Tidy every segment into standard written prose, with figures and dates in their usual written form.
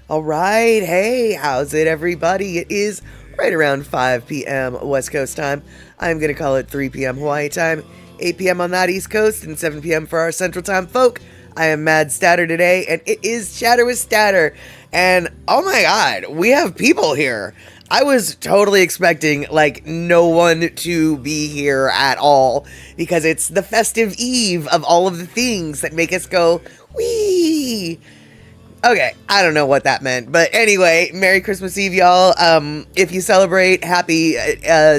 All right. Hey, how's it, everybody? It is right around 5 p.m. West Coast time. I'm going to call it 3 p.m. Hawaii time, 8 p.m. on that East Coast, and 7 p.m. for our Central Time folk. I am Mad Statter today, and it is Chatter with Statter. And oh my god, we have people here. I was totally expecting, no one to be here at all because it's the festive eve of all of the things that make us go, wee. Okay, I don't know what that meant, but anyway, Merry Christmas Eve, y'all. If you celebrate, happy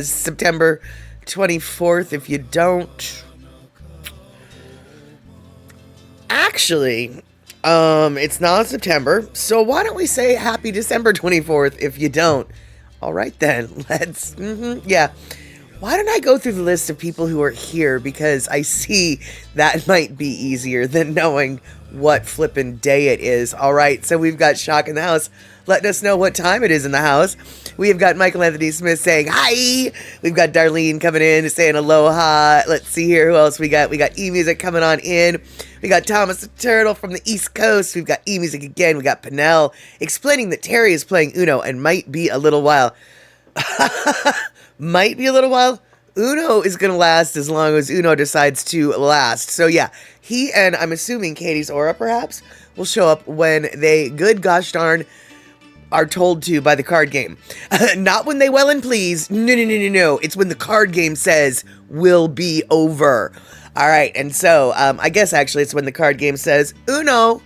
September 24th. If you don't, actually, it's not September, so why don't we say happy December 24th if you don't? All right then, yeah. Why don't I go through the list of people who are here, because I see that might be easier than knowing what flippin' day it is. All right, so we've got Shock in the house letting us know what time it is in the house. We have got Michael Anthony Smith saying hi. We've got Darlene coming in saying aloha. Let's see here who else we got. We got E-Music coming on in. We got Thomas the Turtle from the East Coast. We've got E-Music again. We got Pinnell explaining that Terry is playing Uno and might be a little while. Might be a little while. Uno is going to last as long as Uno decides to last. So yeah, he and I'm assuming Katie's Aura perhaps will show up when they, good gosh darn, are told to by the card game. Not when they well and please. No. It's when the card game says will be over. All right, and so I guess actually it's when the card game says Uno.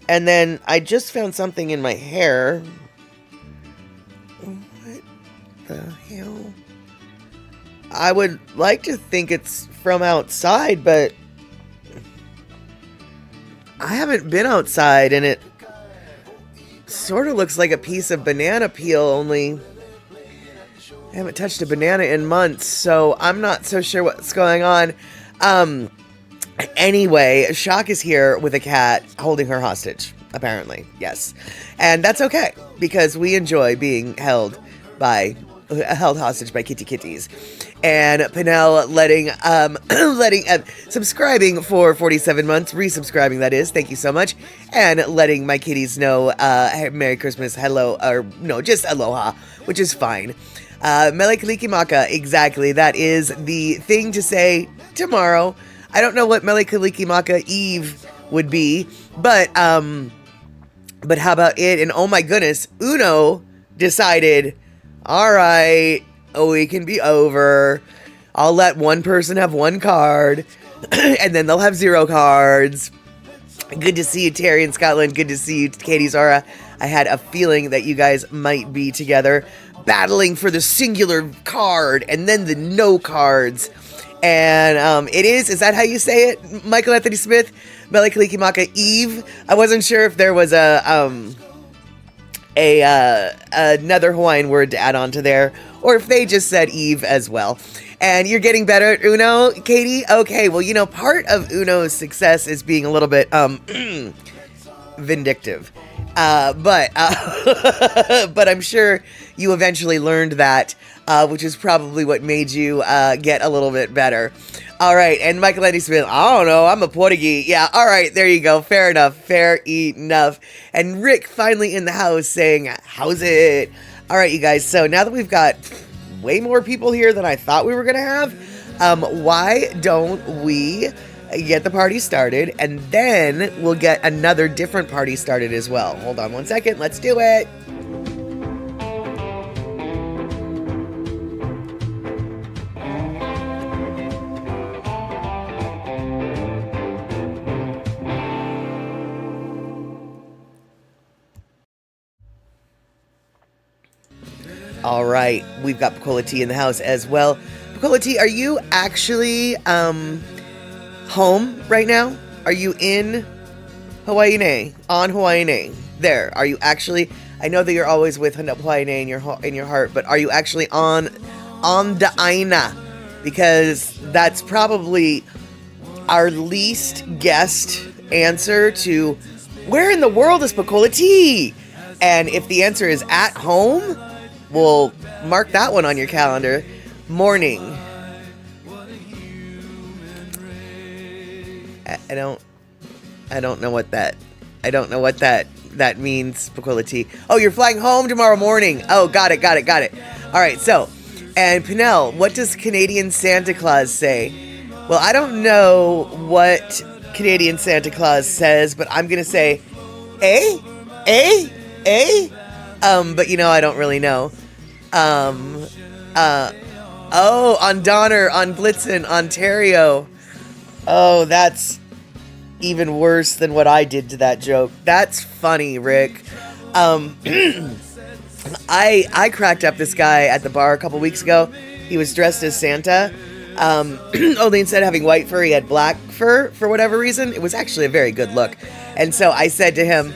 And then I just found something in my hair. What the hell? I would like to think it's from outside, but I haven't been outside, and it sort of looks like a piece of banana peel, only I haven't touched a banana in months, so I'm not so sure what's going on. Anyway, Shock is here with a cat holding her hostage, apparently, yes. And that's okay, because we enjoy being held hostage by kitties. And Pinnell subscribing for 47 months, resubscribing that is, thank you so much, and letting my kitties know, Merry Christmas, hello, or no, just aloha, which is fine. Mele Kalikimaka, exactly, that is the thing to say tomorrow. I don't know what Mele Kalikimaka Eve would be, but how about it? And oh my goodness, Uno decided, all right, we can be over. I'll let one person have one card, and then they'll have 0 cards. Good to see you, Terry in Scotland. Good to see you, Katie's Aura. I had a feeling that you guys might be together, battling for the singular card, and then the no cards. And it is that how you say it, Michael Anthony Smith? Mele Kalikimaka Eve? I wasn't sure if there was another Hawaiian word to add on to there, or if they just said Eve as well. And you're getting better at Uno, Katie? Okay, well, part of Uno's success is being a little bit vindictive. But I'm sure you eventually learned that, which is probably what made you get a little bit better. All right, and Michael Andy Smith, I don't know, I'm a Portuguese. Yeah, all right, there you go. Fair enough. And Rick finally in the house saying, how's it? All right, you guys, so now that we've got way more people here than I thought we were going to have, why don't we get the party started, and then we'll get another different party started as well. Hold on one second. Let's do it. All right, we've got Pacola T in the house as well. Pacola T, are you actually home right now? Are you in Hawaii? On Hawaii? There. Are you actually? I know that you're always with Hawaii in your heart, but are you actually on the Aina? Because that's probably our least guessed answer to where in the world is Pacola T? And if the answer is at home, we'll mark that one on your calendar. Morning. I don't know what that that means Paquility. Oh, you're flying home tomorrow morning. Oh, got it. All right, so, and Pinnell, what does Canadian Santa Claus say? Well, I don't know what Canadian Santa Claus says, but I'm going to say, eh? But I don't really know. On Donner, on Blitzen, Ontario. Oh, that's even worse than what I did to that joke. That's funny, Rick. I cracked up this guy at the bar a couple weeks ago. He was dressed as Santa. Only instead of having white fur, he had black fur for whatever reason. It was actually a very good look. And so I said to him,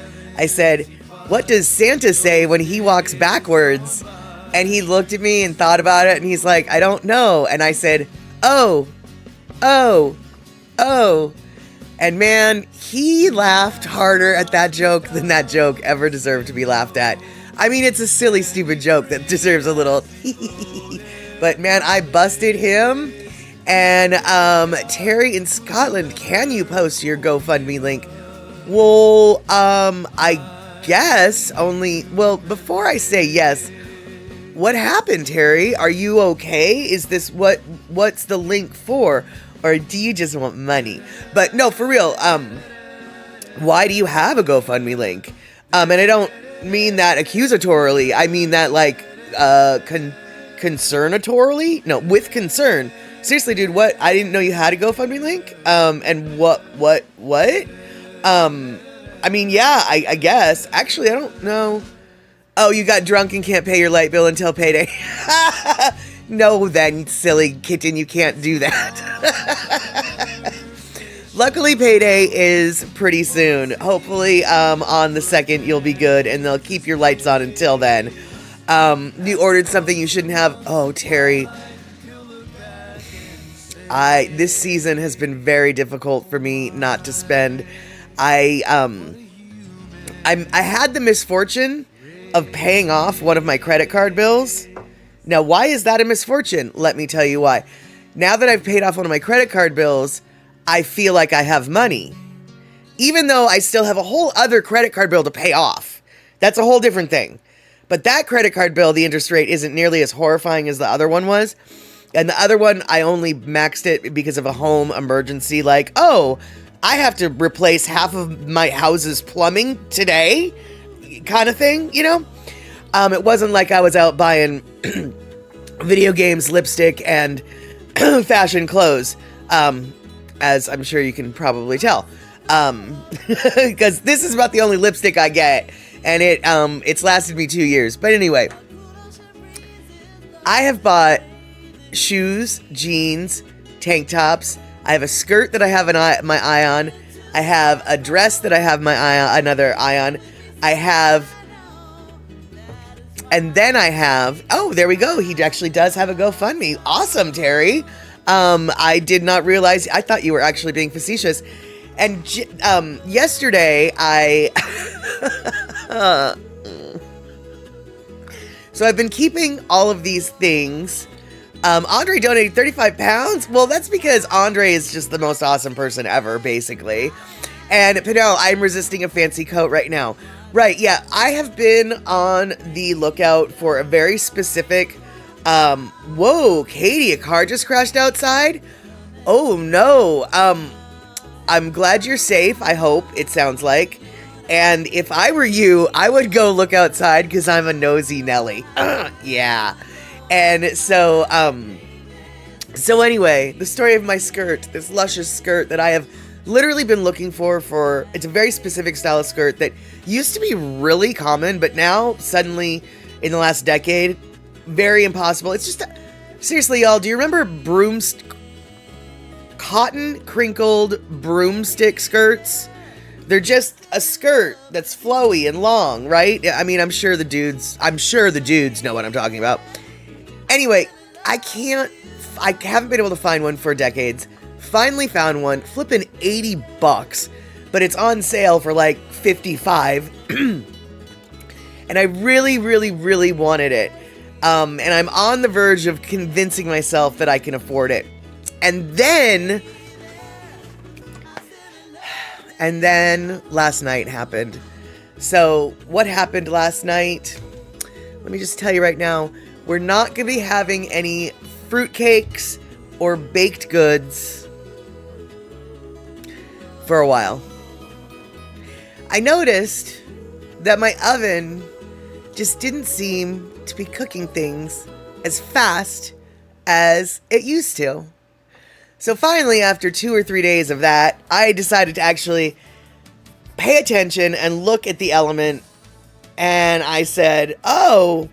what does Santa say when he walks backwards? And he looked at me and thought about it, and he's like, I don't know. And I said, oh. And man, he laughed harder at that joke than that joke ever deserved to be laughed at. I mean, it's a silly, stupid joke that deserves a little but man, I busted him. And Terry in Scotland, can you post your GoFundMe link? Well, I guess before I say yes, what happened, Terry? Are you okay? Is this what's the link for? Or do you just want money? But no, for real, why do you have a GoFundMe link? And I don't mean that accusatorily. I mean that like concernatorily? No, with concern. Seriously, dude, what? I didn't know you had a GoFundMe link. And what? I mean, yeah, I guess. Actually, I don't know. Oh, you got drunk and can't pay your light bill until payday. No, then, silly kitten, you can't do that. Luckily, payday is pretty soon. Hopefully, on the 2nd, you'll be good, and they'll keep your lights on until then. You ordered something you shouldn't have. Oh, Terry. This season has been very difficult for me not to spend. I had the misfortune of paying off one of my credit card bills. Now, why is that a misfortune? Let me tell you why. Now that I've paid off one of my credit card bills, I feel like I have money. Even though I still have a whole other credit card bill to pay off. That's a whole different thing. But that credit card bill, the interest rate isn't nearly as horrifying as the other one was. And the other one, I only maxed it because of a home emergency. Like, oh, I have to replace half of my house's plumbing today, kind of thing, It wasn't like I was out buying video games, lipstick, and fashion clothes, as I'm sure you can probably tell. Because this is about the only lipstick I get, and it's lasted me 2 years. But anyway, I have bought shoes, jeans, tank tops. I have a skirt that I have my eye on. I have a dress that I have another eye on. And then I have, oh, there we go. He actually does have a GoFundMe. Awesome, Terry. I did not realize, I thought you were actually being facetious. And yesterday, so I've been keeping all of these things. Andre donated 35 pounds. Well, that's because Andre is just the most awesome person ever, basically. And Pinnell, I'm resisting a fancy coat right now. Right, yeah, I have been on the lookout for a very specific, whoa, Katie, a car just crashed outside? Oh, no, I'm glad you're safe, I hope, it sounds like. And if I were you, I would go look outside, because I'm a nosy Nelly. Yeah. And so anyway, the story of my skirt, this luscious skirt that I have literally been looking for, it's a very specific style of skirt that used to be really common, but now suddenly in the last decade, very impossible. It's just, seriously, y'all, do you remember cotton crinkled broomstick skirts? They're just a skirt that's flowy and long, right? I mean, I'm sure the dudes know what I'm talking about. Anyway, I haven't been able to find one for decades. Finally found one, flipping $80, but it's on sale for like $55. And I really, really, really wanted it. And I'm on the verge of convincing myself that I can afford it. And then last night happened. So what happened last night? Let me just tell you right now, we're not going to be having any fruitcakes or baked goods for a while. I noticed that my oven just didn't seem to be cooking things as fast as it used to. So finally, after 2 or 3 days of that, I decided to actually pay attention and look at the element, and I said, oh,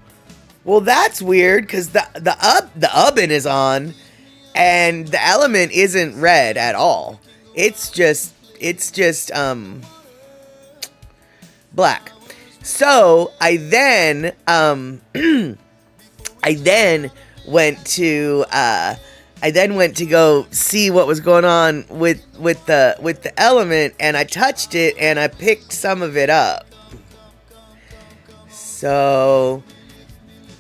well, that's weird, because the oven is on and the element isn't red at all. It's just black. So I then went to go see what was going on with the element, and I touched it and I picked some of it up. So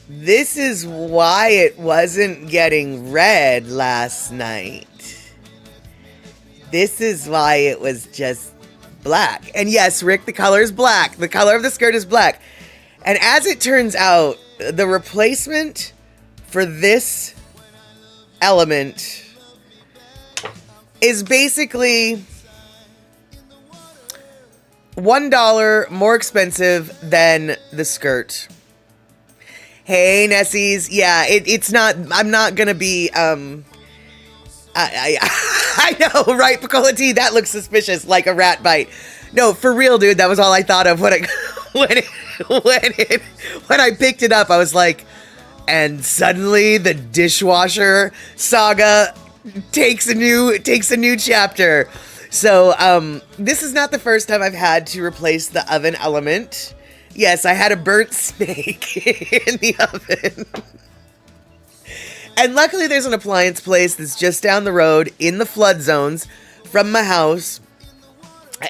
this is why it wasn't getting red last night. This is why it was just black. And yes, Rick, the color is black. The color of the skirt is black. And as it turns out, the replacement for this element is basically $1 more expensive than the skirt. Hey, Nessies. Yeah, it's not, I'm not gonna be, I know, right, Picola T? That looks suspicious, like a rat bite. No, for real, dude, that was all I thought of when I picked it up. I was like, and suddenly the dishwasher saga takes a new chapter. So, this is not the first time I've had to replace the oven element. Yes, I had a burnt snake in the oven. And luckily there's an appliance place that's just down the road in the flood zones from my house.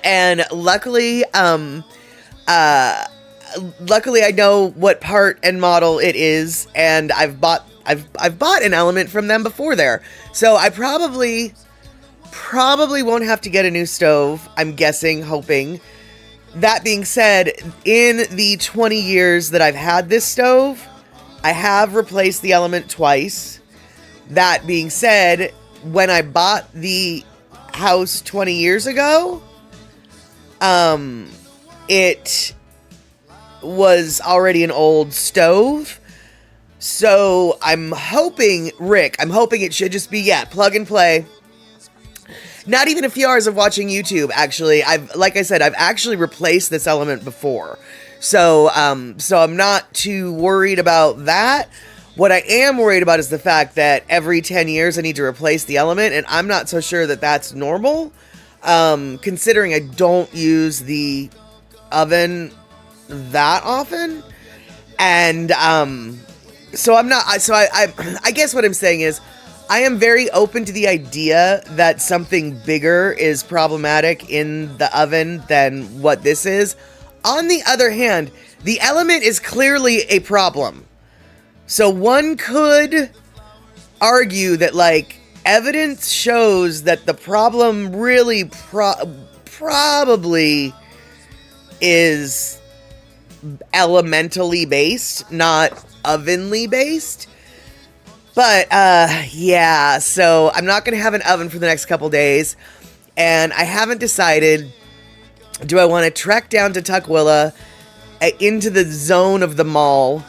And luckily I know what part and model it is, and I've bought an element from them before there. So I probably won't have to get a new stove, I'm guessing, hoping. That being said, in the 20 years that I've had this stove, I have replaced the element twice. That being said, when I bought the house 20 years ago, it was already an old stove. So I'm hoping, Rick, it should just be, plug and play. Not even a few hours of watching YouTube, actually. Like I said, I've actually replaced this element before. So I'm not too worried about that. What I am worried about is the fact that every 10 years I need to replace the element, and I'm not so sure that that's normal, considering I don't use the oven that often. And so I'm not, so I guess what I'm saying is, I am very open to the idea that something bigger is problematic in the oven than what this is. On the other hand, the element is clearly a problem. So one could argue that, like, evidence shows that the problem really probably is elementally based, not ovenly based. But, yeah, so I'm not going to have an oven for the next couple days, and I haven't decided, do I want to trek down to Tukwila, into the zone of the mall,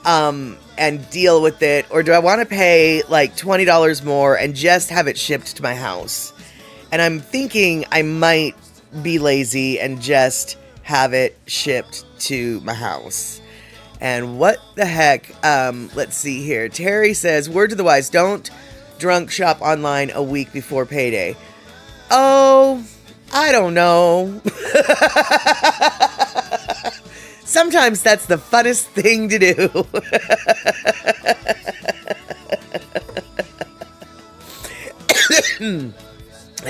and deal with it, or do I want to pay, like, $20 more and just have it shipped to my house? And I'm thinking I might be lazy and just have it shipped to my house. And what the heck, let's see here. Terry says, word to the wise, don't drunk shop online a week before payday. Oh, I don't know. Sometimes that's the funnest thing to do.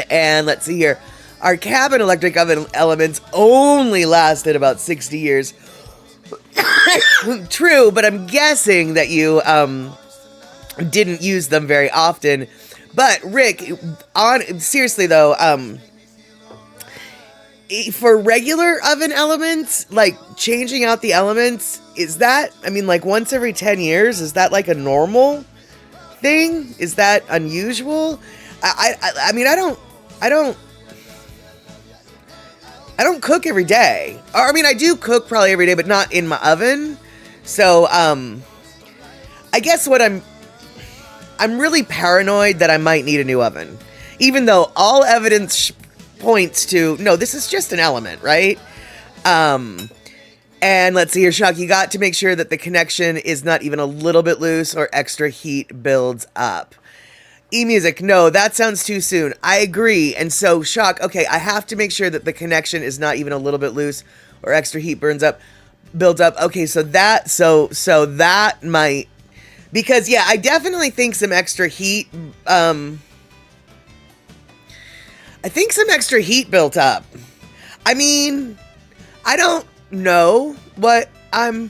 And let's see here. Our cabin electric oven elements only lasted about 60 years. True, but I'm guessing that you didn't use them very often. But Rick, seriously though, For regular oven elements, like changing out the elements, is that, I mean, like once every 10 years, is that like a normal thing? Is that unusual? I mean, I don't cook every day. Or, I mean, I do cook probably every day, but not in my oven. So, I guess what I'm really paranoid that I might need a new oven. Even though all evidence points to, no, this is just an element, right? And let's see here, Shock, you got to make sure that the connection is not even a little bit loose or extra heat builds up. E-music, no, that sounds too soon. I agree. And so, Shock, okay, I have to make sure that the connection is not even a little bit loose or extra heat builds up. Okay, so that might, because yeah, I definitely think some extra heat, I think some extra heat built up. I mean, I don't know what I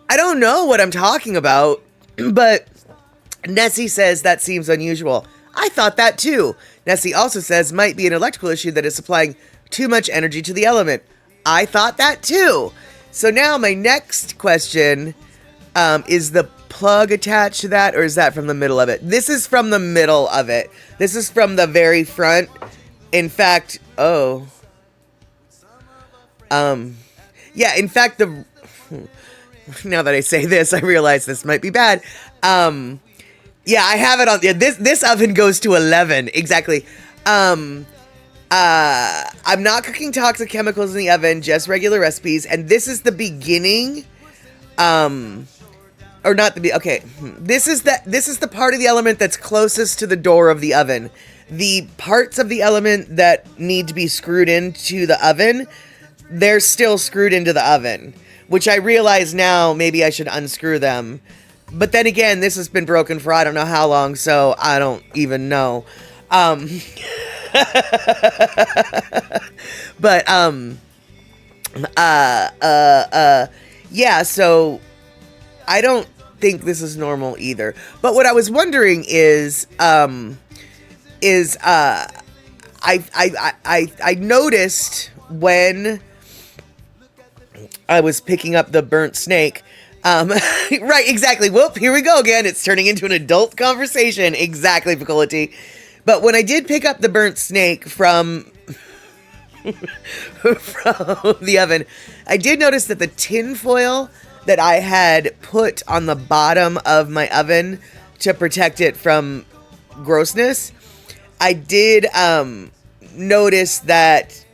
don't know what I'm talking about. But Nessie says that seems unusual. I thought that too. Nessie also says might be an electrical issue that is supplying too much energy to the element. I thought that too. So now my next question, is the plug attached to that, or is that from the middle of it? This is from the middle of it. This is from the very front. In fact, yeah, in fact, now that I say this, I realize this might be bad. Yeah, I have it on. Yeah, this oven goes to 11 exactly. I'm not cooking toxic chemicals in the oven, just regular recipes. And this is the beginning, or not the okay. This is the part of the element that's closest to the door of the oven. The parts of the element that need to be screwed into the oven, they're still screwed into the oven. Which I realize now, maybe I should unscrew them. But then again, this has been broken for I don't know how long, so I don't even know. But, yeah, so I don't think this is normal either. But what I was wondering is I noticed when I was picking up the burnt snake. Right, exactly. Whoop, here we go again. It's turning into an adult conversation. Exactly, Picolati. But when I did pick up the burnt snake from the oven, I did notice that the tin foil that I had put on the bottom of my oven to protect it from grossness, I did notice that,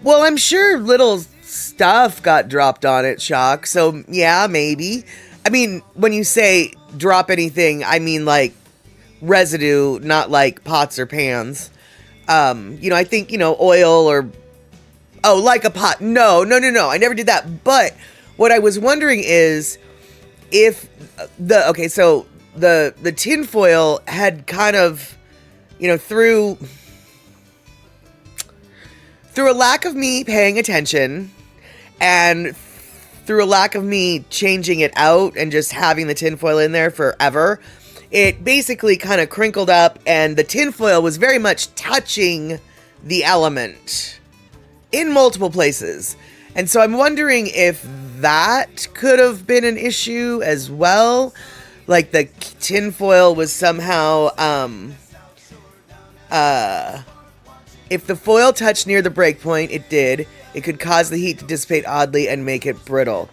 well, I'm sure little stuff got dropped on it, Shock. So yeah, maybe. I mean, when you say drop anything, I mean like residue, not like pots or pans. I think, oil or, like a pot. No. I never did that. But what I was wondering is if the tin foil had kind of, through a lack of me paying attention and through a lack of me changing it out and just having the tinfoil in there forever, it basically kind of crinkled up and the tinfoil was very much touching the element in multiple places. And so I'm wondering if that could have been an issue as well. Like the tinfoil was somehow, if the foil touched near the breakpoint, it did. It could cause the heat to dissipate oddly and make it brittle.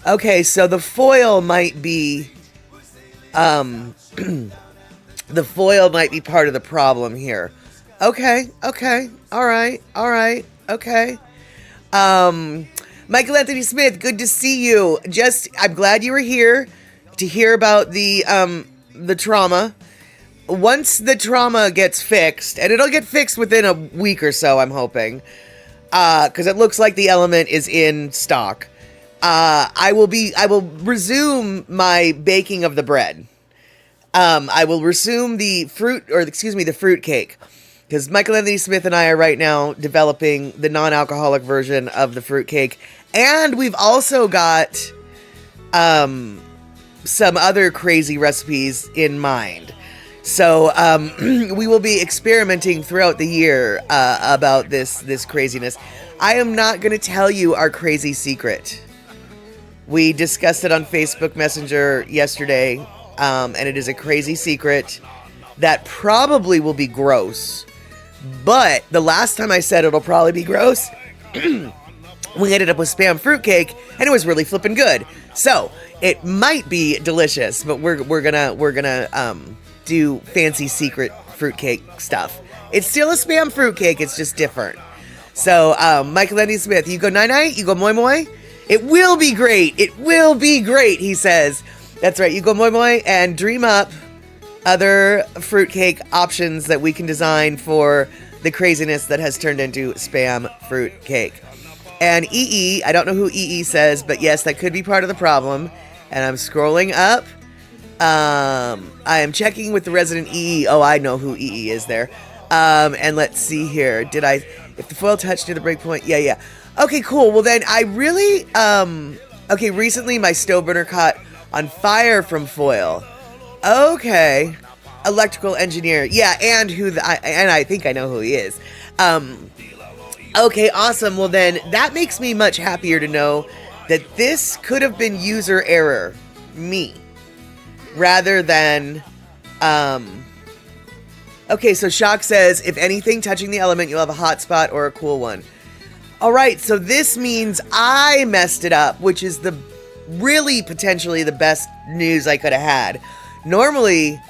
Okay, so the foil might be, the foil might be part of the problem here. Okay, all right, okay. Michael Anthony Smith, good to see you. I'm glad you were here to hear about the trauma. Once the trauma gets fixed, and it'll get fixed within a week or so, I'm hoping, because it looks like the element is in stock. I will resume my baking of the bread. I will resume the fruit cake, because Michael Anthony Smith and I are right now developing the non-alcoholic version of the fruit cake, and we've also got some other crazy recipes in mind. So we will be experimenting throughout the year about this craziness. I am not going to tell you our crazy secret. We discussed it on Facebook Messenger yesterday, and it is a crazy secret that probably will be gross. But the last time I said it'll probably be gross, we ended up with Spam fruitcake, and it was really flippin' good. So it might be delicious, but we're gonna do fancy secret fruitcake stuff. It's still a Spam fruitcake, it's just different. So Michael Andy Smith, you go night-night, you go moi-moi. It will be great. It will be great, he says. That's right, you go moi-moi and dream up other fruitcake options that we can design for the craziness that has turned into Spam fruitcake. And EE, I don't know who EE says, but yes, that could be part of the problem. And I'm scrolling up. I am checking with the resident EE. Oh, I know who EE is there. And let's see here. If the foil touched near the break point? Yeah. Okay, cool. Well then, I really, okay, recently my stove burner caught on fire from foil. Okay. Electrical engineer. Yeah, and I think I know who he is. Okay, awesome. Well then, that makes me much happier to know that this could have been user error. Me. Rather than, okay, so Shock says, if anything touching the element, you'll have a hot spot or a cool one. Alright, so this means I messed it up, which is the really potentially the best news I could have had. Normally,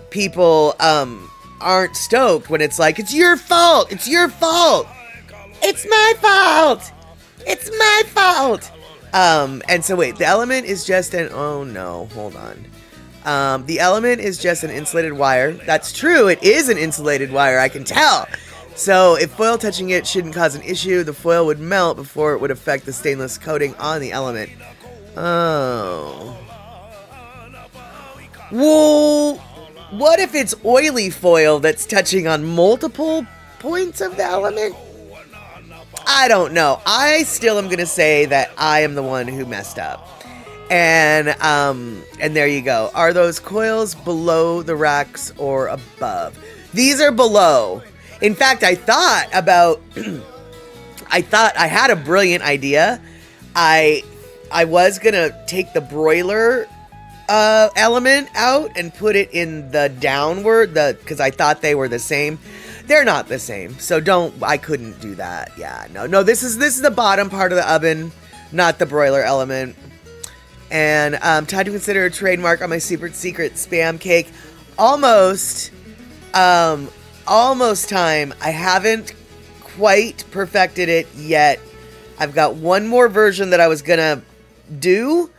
people aren't stoked when it's like, it's your fault! It's your fault! It's my fault! It's my fault! And so wait, the element is just oh no, hold on. The element is just an insulated wire. That's true, it is an insulated wire, I can tell. So if foil touching it shouldn't cause an issue, the foil would melt before it would affect the stainless coating on the element. Oh. Well, what if it's oily foil that's touching on multiple points of the element? I don't know. I still am going to say that I am the one who messed up. And there you go. Are those coils below the racks or above? These are below. In fact, I thought I had a brilliant idea. I was going to take the broiler element out and put it in the downward, because I thought they were the same. They're not the same, so I couldn't do that. Yeah, no, this is the bottom part of the oven, not the broiler element. And time to consider a trademark on my super secret Spam cake. Almost time. I haven't quite perfected it yet. I've got one more version that I was gonna do.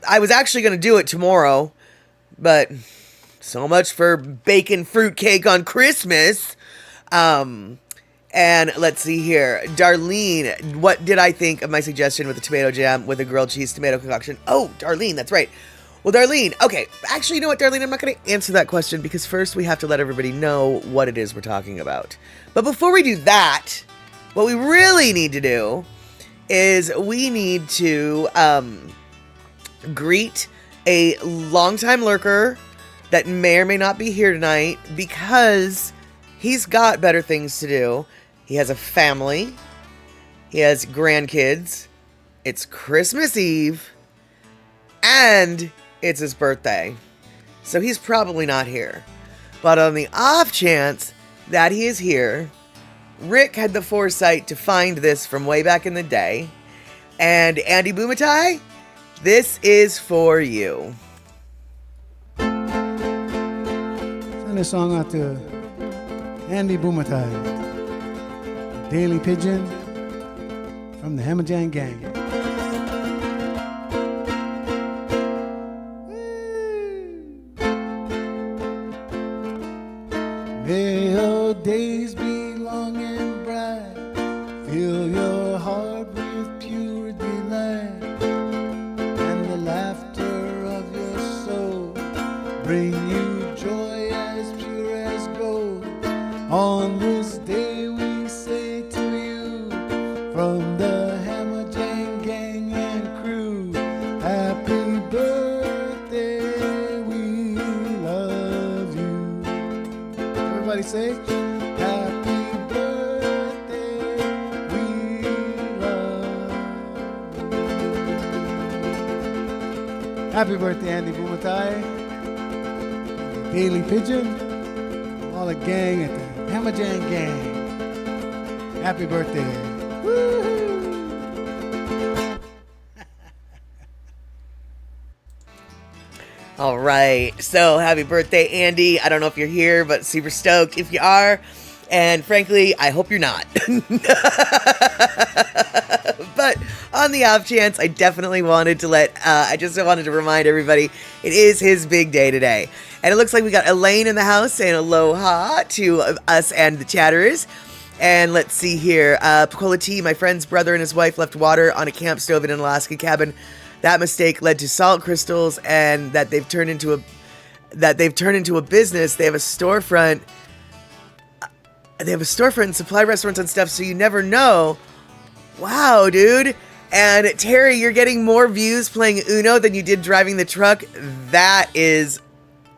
I was actually gonna do it tomorrow, but so much for bacon fruitcake on Christmas. And let's see here. Darlene, what did I think of my suggestion with the tomato jam with a grilled cheese tomato concoction? Oh, Darlene, that's right. Well, Darlene, okay. Actually, you know what, Darlene? I'm not going to answer that question because first we have to let everybody know what it is we're talking about. But before we do that, what we really need to do is we need to greet a longtime lurker that may or may not be here tonight because he's got better things to do. He has a family. He has grandkids. It's Christmas Eve. And it's his birthday. So he's probably not here. But on the off chance that he is here, Rick had the foresight to find this from way back in the day. And Andy Bumatai, this is for you. Send this song out to Andy Bumatai, Daily Pigeon from the Hammerjang Gang. May your days be long and bright, fill your heart with pure delight, and the laughter of your soul bring you joy as pure as gold. On this day we say to you, from the Hammerjang Gang and crew, happy birthday, we love you. Everybody say, happy birthday, we love you. Happy birthday, Andy Bumatai, Daily Pigeon, all the gang at the Hammerjang Gang. Happy birthday. Woo-hoo. All right, so happy birthday, Andy. I don't know if you're here, but super stoked if you are. And frankly, I hope you're not. But on the off chance, I definitely wanted to I just wanted to remind everybody, it is his big day today. And it looks like we got Elaine in the house saying aloha to us and the chatterers. And let's see here, Picola T, my friend's brother and his wife left water on a camp stove in an Alaska cabin. That mistake led to salt crystals, and that they've turned into a business. They have a storefront. And supply restaurants and stuff, so you never know. Wow, dude. And Terry, you're getting more views playing Uno than you did driving the truck. That is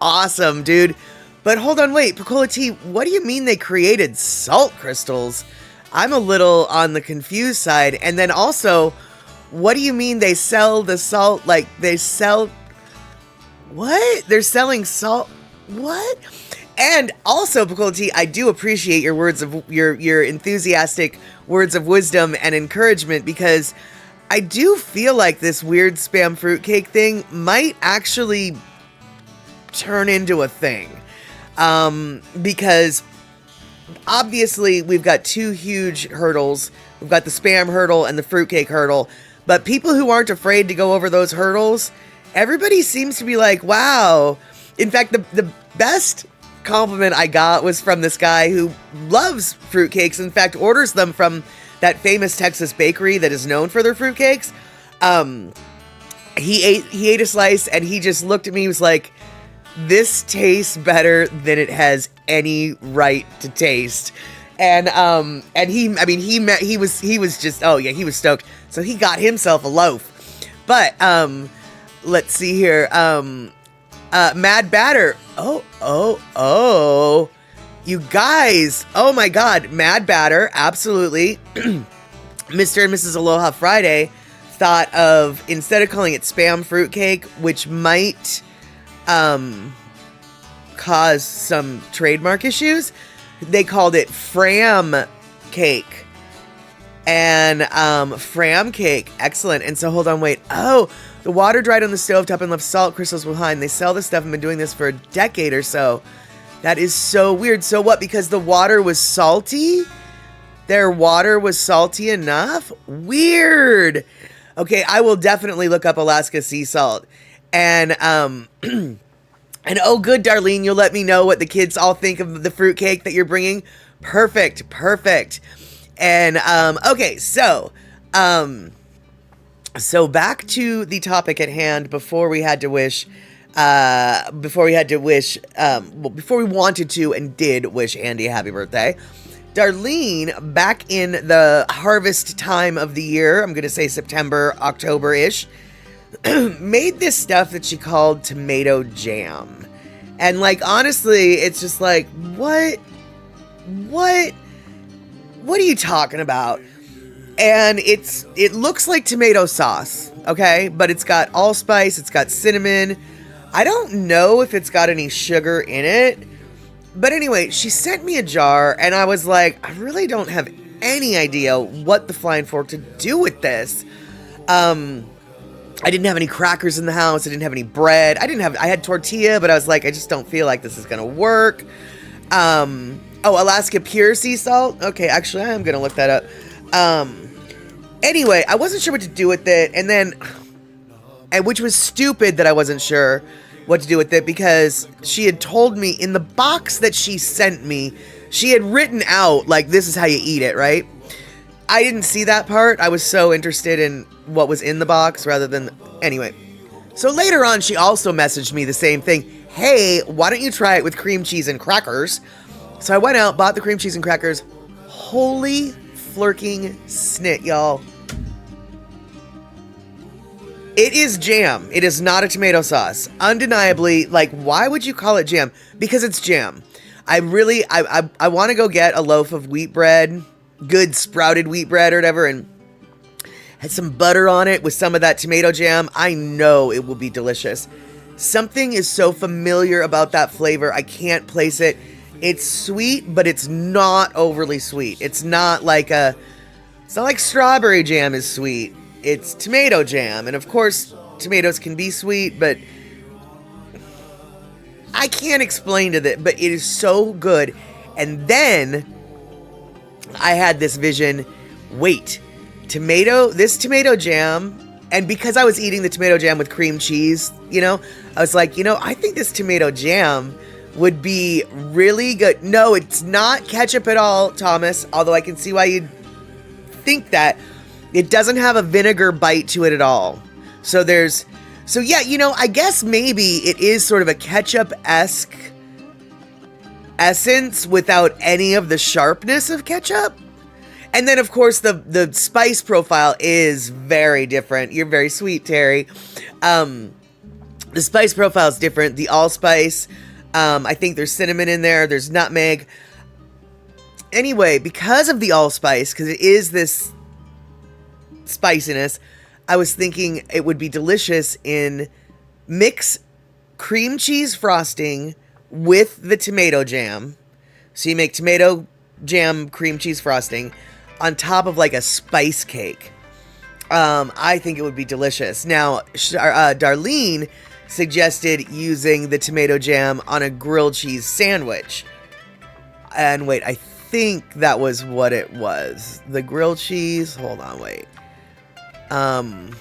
awesome, dude. But hold on, wait, Picola T, what do you mean they created salt crystals? I'm a little on the confused side. And then also, what do you mean they sell the salt? Like, they sell... What? They're selling salt? What? And also, Picola T, I do appreciate your words of... Your enthusiastic words of wisdom and encouragement, because I do feel like this weird spam fruitcake thing might actually turn into a thing. Because obviously we've got two huge hurdles. We've got the spam hurdle and the fruitcake hurdle. But people who aren't afraid to go over those hurdles, everybody seems to be like, wow. In fact, the best compliment I got was from this guy who loves fruitcakes. In fact, orders them from that famous Texas bakery that is known for their fruitcakes. He ate a slice and he just looked at me. He was like, this tastes better than it has any right to taste. And he was just, oh yeah, he was stoked. So he got himself a loaf. But let's see here. Mad Batter. Oh. You guys. Oh my God. Mad Batter. Absolutely. Mr. and Mrs. Aloha Friday thought of, instead of calling it spam fruitcake, which might cause some trademark issues, they called it Fram Cake. And Fram Cake, excellent. And so hold on, wait. Oh, the water dried on the stovetop and left salt crystals behind. They sell this stuff and been doing this for a decade or so. That is so weird. So what? Because the water was salty? Their water was salty enough? Weird. Okay, I will definitely look up Alaska sea salt. And and oh, good, Darlene, you'll let me know what the kids all think of the fruitcake that you're bringing. Perfect. And, okay, so back to the topic at hand before we wanted to and did wish Andy a happy birthday. Darlene, back in the harvest time of the year, I'm going to say September, October-ish, made this stuff that she called tomato jam. And like, honestly, it's just like, what are you talking about? And it looks like tomato sauce, okay? But it's got allspice, it's got cinnamon. I don't know if it's got any sugar in it. But anyway, she sent me a jar, and I was like, I really don't have any idea what the flying fork to do with this. I didn't have any crackers in the house. I didn't have any bread. I had tortilla, but I was like, I just don't feel like this is going to work. Oh, Alaska Pure Sea Salt. Okay, actually, I am going to look that up. Anyway, I wasn't sure what to do with it. And which was stupid that I wasn't sure what to do with it, because she had told me in the box that she sent me, she had written out, like, this is how you eat it, right? I didn't see that part. I was so interested in what was in the box rather than... Anyway. So later on, she also messaged me the same thing. Hey, why don't you try it with cream cheese and crackers? So I went out, bought the cream cheese and crackers. Holy flirking snit, y'all. It is jam. It is not a tomato sauce. Undeniably, like, why would you call it jam? Because it's jam. I want to go get a loaf of wheat bread, good sprouted wheat bread or whatever, and had some butter on it with some of that tomato jam. I know it will be delicious. Something is so familiar about that flavor, I can't place it. It's sweet, but it's not overly sweet. It's not like strawberry jam is sweet. It's tomato jam, and of course, tomatoes can be sweet, but I can't explain it, but it is so good. And then I had this vision, wait, this tomato jam, and because I was eating the tomato jam with cream cheese, I was like, I think this tomato jam would be really good. No, it's not ketchup at all, Thomas, although I can see why you'd think that. It doesn't have a vinegar bite to it at all. So yeah, I guess maybe it is sort of a ketchup-esque essence without any of the sharpness of ketchup. And then, of course, the spice profile is very different. You're very sweet, Terry. The spice profile is different. The allspice, I think there's cinnamon in there. There's nutmeg. Anyway, because of the allspice, because it is this spiciness, I was thinking it would be delicious in mix cream cheese frosting with the tomato jam. So you make tomato jam cream cheese frosting on top of like a spice cake. I think it would be delicious. Now, Darlene suggested using the tomato jam on a grilled cheese sandwich. And wait, I think that was what it was. The grilled cheese, hold on, wait. Hold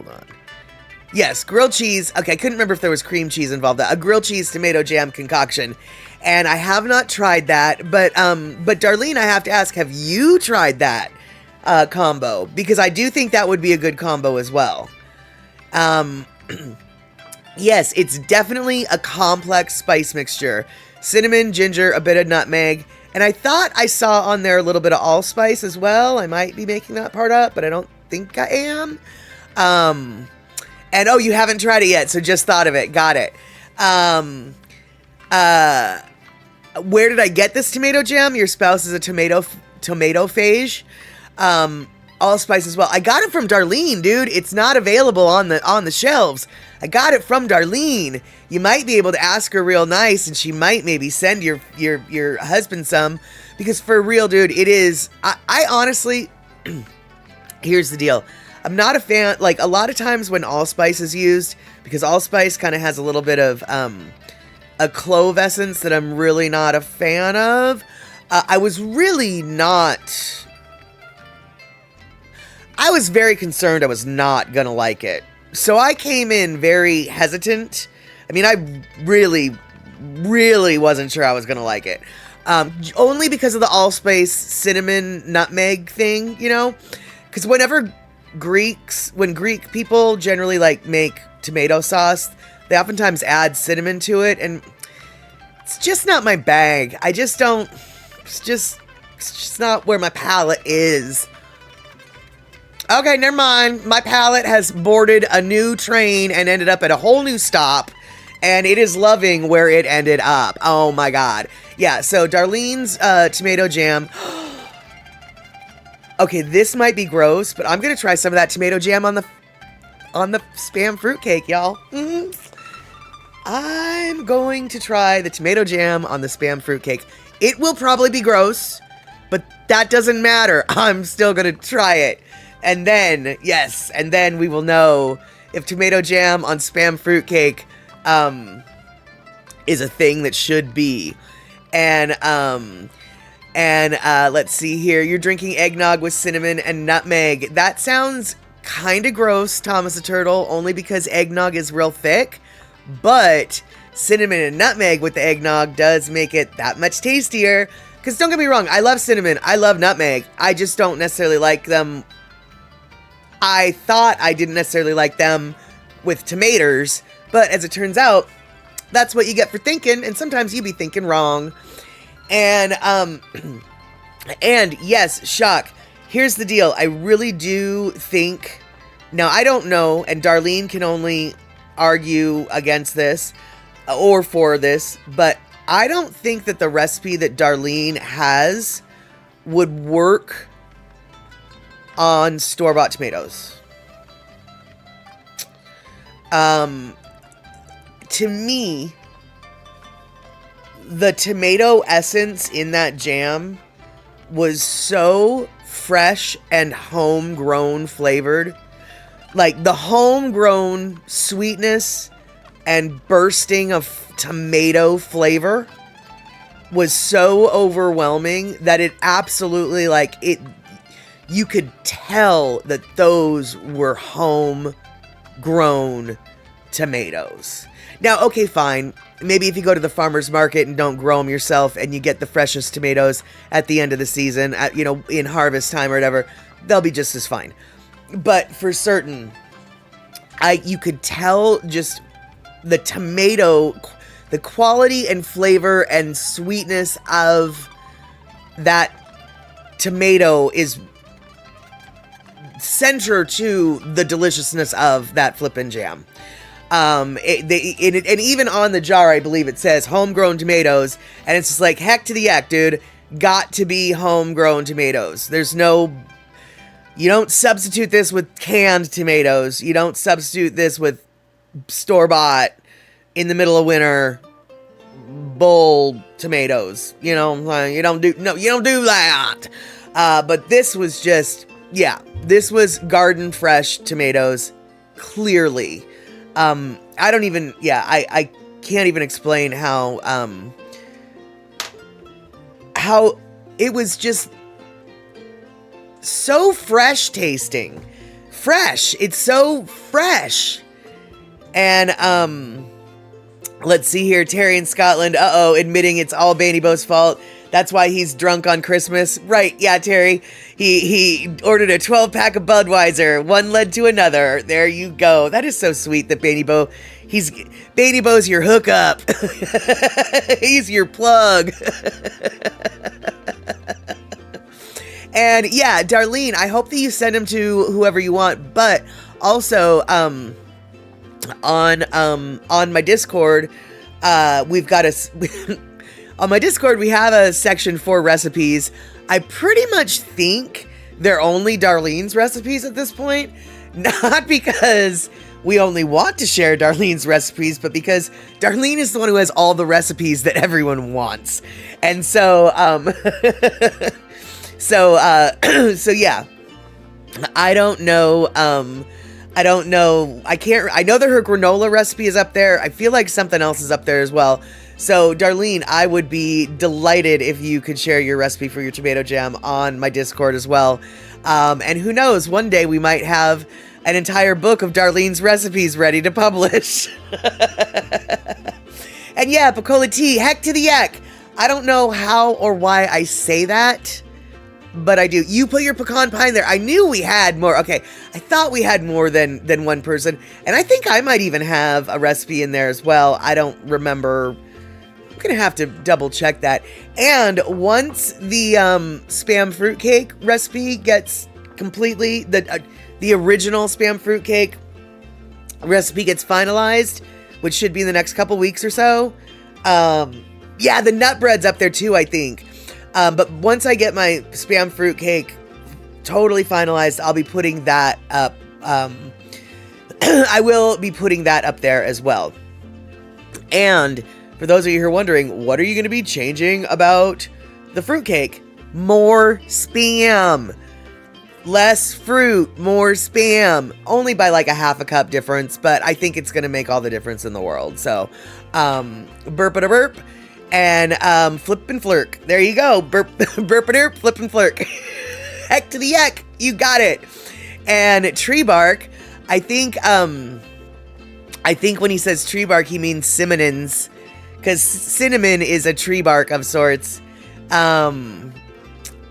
on. Yes, grilled cheese. Okay, I couldn't remember if there was cream cheese involved. A grilled cheese tomato jam concoction. And I have not tried that, but Darlene, I have to ask, have you tried that combo? Because I do think that would be a good combo as well. Yes, it's definitely a complex spice mixture. Cinnamon, ginger, a bit of nutmeg. And I thought I saw on there a little bit of allspice as well. I might be making that part up, but I don't think I am. And oh, you haven't tried it yet, so just thought of it. Got it. Where did I get this tomato jam? Your spouse is a tomato phage. Allspice as well. I got it from Darlene, dude. It's not available on the shelves. I got it from Darlene. You might be able to ask her real nice, and she might maybe send your husband some, because for real, dude, it is. I honestly, here's the deal. I'm not a fan. Like a lot of times when allspice is used, because allspice kind of has a little bit of a clove essence that I'm really not a fan of. I was very concerned I was not gonna like it. So I came in very hesitant. I mean, I really, really wasn't sure I was gonna like it. Only because of the allspice cinnamon nutmeg thing, because when Greek people generally like make tomato sauce, they oftentimes add cinnamon to it, and it's just not my bag. It's just not where my palate is. Okay, never mind. My palate has boarded a new train and ended up at a whole new stop, and it is loving where it ended up. Oh my god. Yeah, so Darlene's tomato jam. Okay, this might be gross, but I'm gonna try some of that tomato jam on the Spam fruitcake, y'all. I'm going to try the tomato jam on the Spam fruitcake. It will probably be gross, but that doesn't matter. I'm still gonna try it. And then, yes, and then we will know if tomato jam on Spam fruitcake is a thing that should be. And let's see here. You're drinking eggnog with cinnamon and nutmeg. That sounds kind of gross, Thomas the Turtle, only because eggnog is real thick. But cinnamon and nutmeg with the eggnog does make it that much tastier. Because don't get me wrong, I love cinnamon, I love nutmeg. I just don't necessarily like them. I thought I didn't necessarily like them with tomatoes, but as it turns out, that's what you get for thinking, and sometimes you be thinking wrong. And yes, Shock, here's the deal. I really do think, now I don't know, and Darlene can only argue against this, or for this, but I don't think that the recipe that Darlene has would work on store-bought tomatoes. To me, the tomato essence in that jam was so fresh and homegrown flavored. Like the homegrown sweetness and bursting of tomato flavor was so overwhelming that it absolutely, like, it, you could tell that those were homegrown tomatoes. Now, okay, fine. Maybe if you go to the farmer's market and don't grow them yourself and you get the freshest tomatoes at the end of the season, in harvest time or whatever, they'll be just as fine. But for certain, you could tell just the tomato, the quality and flavor and sweetness of that tomato is center to the deliciousness of that flippin' jam. And even on the jar, I believe it says homegrown tomatoes, and it's just like, heck to the yak, dude. Got to be homegrown tomatoes. You don't substitute this with canned tomatoes. You don't substitute this with store-bought in the middle of winter bowl tomatoes. You don't do that. But this was just, this was garden fresh tomatoes, clearly. I can't even explain how it was just so fresh tasting. Fresh. It's so fresh. And, let's see here. Terry in Scotland, admitting it's all Bainy Bo's fault. That's why he's drunk on Christmas. Right, yeah, Terry. He ordered a 12-pack of Budweiser. One led to another. There you go. That is so sweet that Bainy Bo, Bainy Bo's your hookup. He's your plug. And yeah, Darlene, I hope that you send him to whoever you want, but also, on my Discord, we've got on my Discord, we have a section for recipes. I pretty much think they're only Darlene's recipes at this point. Not because we only want to share Darlene's recipes, but because Darlene is the one who has all the recipes that everyone wants. And so, so yeah. I don't know. I don't know. I know that her granola recipe is up there. I feel like something else is up there as well. So, Darlene, I would be delighted if you could share your recipe for your tomato jam on my Discord as well. And who knows, one day we might have an entire book of Darlene's recipes ready to publish. And yeah, Picola Tea, heck to the yak. I don't know how or why I say that, but I do. You put your pecan pie in there. I knew we had more. Okay, I thought we had more than one person. And I think I might even have a recipe in there as well. I don't remember. I'm going to have to double check that. And once the Spam fruitcake recipe gets completely, the original Spam fruitcake recipe gets finalized, which should be in the next couple weeks or so. Yeah, the nut bread's up there too, I think. But once I get my Spam fruitcake totally finalized, I'll be putting that up. I will be putting that up there as well. And for those of you who are wondering, what are you going to be changing about the fruitcake? More Spam. Less fruit, more Spam. Only by like a half a cup difference, but I think it's going to make all the difference in the world. So, burp-a-da-burp. And flip and flirk. There you go. Burp-a-derp, flip and flirk. Heck to the yak. You got it. And tree bark. I think when he says tree bark, he means cinnamons. Because cinnamon is a tree bark of sorts. And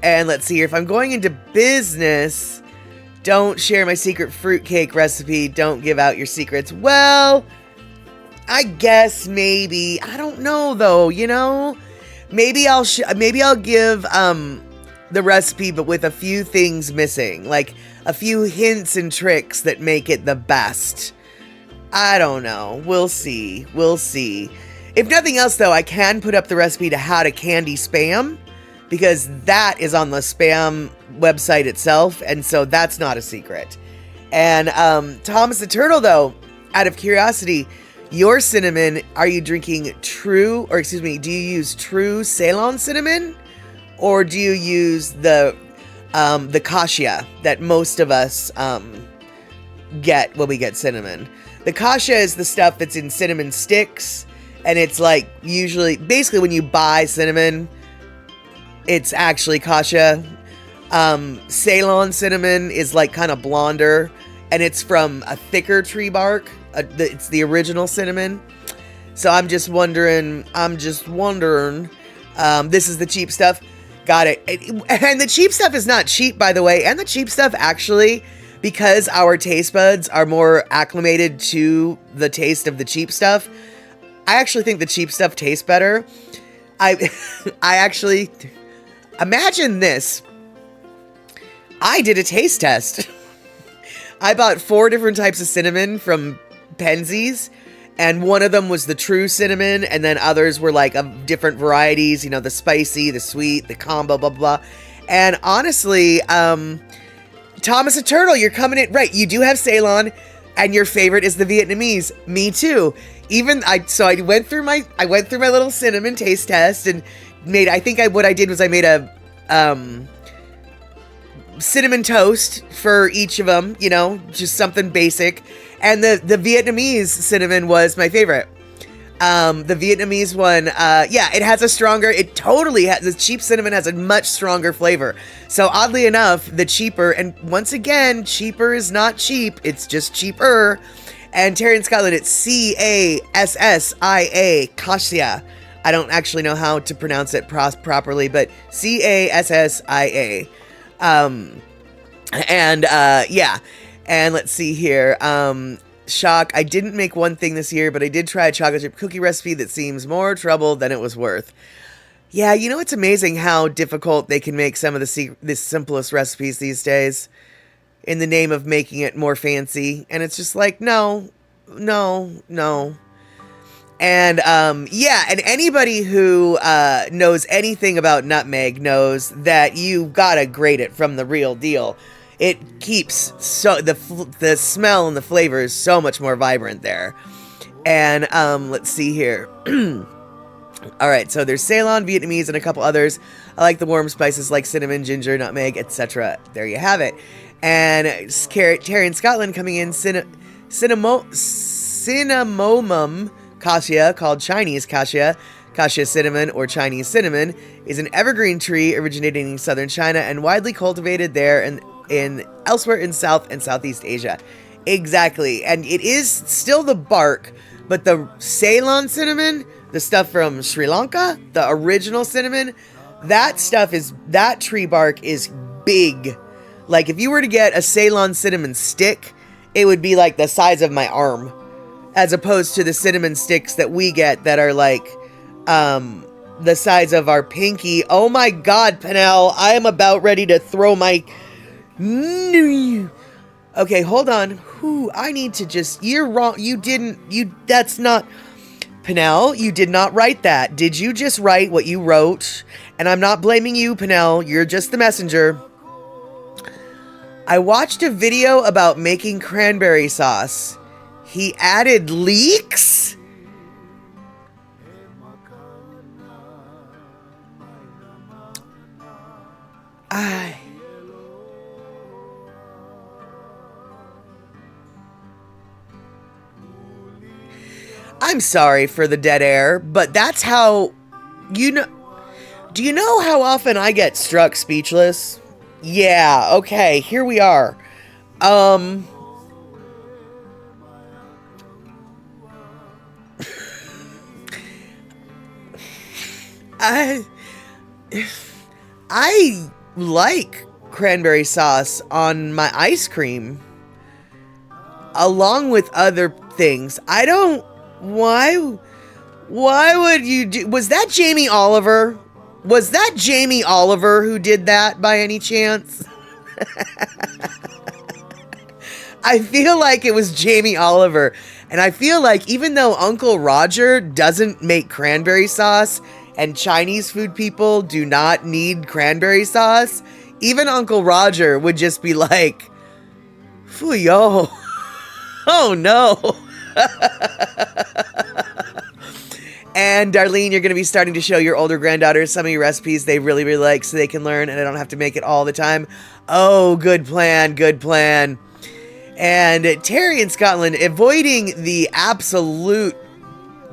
let's see here. If I'm going into business, don't share my secret fruitcake recipe. Don't give out your secrets. Well, I guess maybe. I don't know though, Maybe I'll give the recipe, but with a few things missing. Like a few hints and tricks that make it the best. I don't know. We'll see. If nothing else, though, I can put up the recipe to how to candy Spam, because that is on the Spam website itself, and so that's not a secret. And Thomas the Turtle, though, out of curiosity, your cinnamon, are you drinking true, or excuse me, do you use true Ceylon cinnamon, or do you use the cassia that most of us get when we get cinnamon? The cassia is the stuff that's in cinnamon sticks. And it's like, usually, basically when you buy cinnamon, it's actually cassia. Ceylon cinnamon is like kind of blonder, and it's from a thicker tree bark. It's the original cinnamon. So I'm just wondering, this is the cheap stuff. Got it. And the cheap stuff is not cheap, by the way. And the cheap stuff actually, because our taste buds are more acclimated to the taste of the cheap stuff, I actually think the cheap stuff tastes better. I actually, imagine this. I did a taste test. I bought 4 different types of cinnamon from Penzies, and one of them was the true cinnamon, and then others were like of different varieties, you know, the spicy, the sweet, the combo, blah, blah, blah. And honestly, Thomas the Turtle, you're coming in, right, you do have Ceylon, and your favorite is the Vietnamese. Me too. So I went through my little cinnamon taste test and made, what I did was I made a cinnamon toast for each of them, you know, just something basic. And the Vietnamese cinnamon was my favorite. The Vietnamese one, it has the cheap cinnamon has a much stronger flavor. So oddly enough, the cheaper, and once again, cheaper is not cheap, it's just cheaper. And Terry in Scotland, it's Cassia, cassia. I don't actually know how to pronounce it properly, but Cassia. And let's see here. Shock, I didn't make one thing this year, but I did try a chocolate chip cookie recipe that seems more trouble than it was worth. Yeah, you know, it's amazing how difficult they can make some of the simplest recipes these days in the name of making it more fancy. And it's just like, no. And, and anybody who knows anything about nutmeg knows that you gotta grate it from the real deal. It keeps the smell and the flavor is so much more vibrant there. And let's see here. All right, so there's Ceylon, Vietnamese, and a couple others. I like the warm spices like cinnamon, ginger, nutmeg, etc. There you have it. And Terry in Scotland coming in, cinnamomum cassia, called Chinese cassia. Cassia cinnamon, or Chinese cinnamon, is an evergreen tree originating in southern China and widely cultivated there and elsewhere in South and Southeast Asia. Exactly. And it is still the bark, but the Ceylon cinnamon, the stuff from Sri Lanka, the original cinnamon, that tree bark is big. Like if you were to get a Ceylon cinnamon stick, it would be like the size of my arm, as opposed to the cinnamon sticks that we get that are like the size of our pinky. Oh my God, Penel, I am about ready to throw my... Okay, hold on. I need to just... You're wrong. That's not... Penel, you did not write that. Did you just write what you wrote? And I'm not blaming you, Penel. You're just the messenger. I watched a video about making cranberry sauce. He added leeks? I'm sorry for the dead air, but that's how, do you know how often I get struck speechless? Yeah, okay, here we are. I like cranberry sauce on my ice cream, along with other things. Why would you do... Was that Jamie Oliver? Was that Jamie Oliver who did that by any chance? I feel like it was Jamie Oliver. And I feel like even though Uncle Roger doesn't make cranberry sauce and Chinese food people do not need cranberry sauce, even Uncle Roger would just be like, "Fuyo, oh no." And Darlene, you're going to be starting to show your older granddaughters some of your recipes they really, really like so they can learn and I don't have to make it all the time. Oh, good plan, good plan. And Terry in Scotland, avoiding the absolute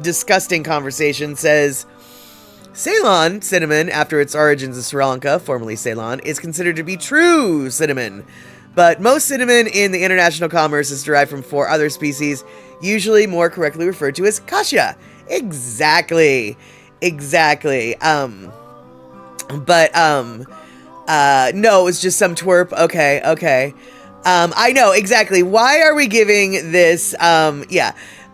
disgusting conversation, says, Ceylon cinnamon, after its origins in Sri Lanka, formerly Ceylon, is considered to be true cinnamon. But most cinnamon in the international commerce is derived from 4 other species, usually more correctly referred to as cassia. Exactly. No, it was just some twerp. Okay. I know, exactly. Why are we giving this, this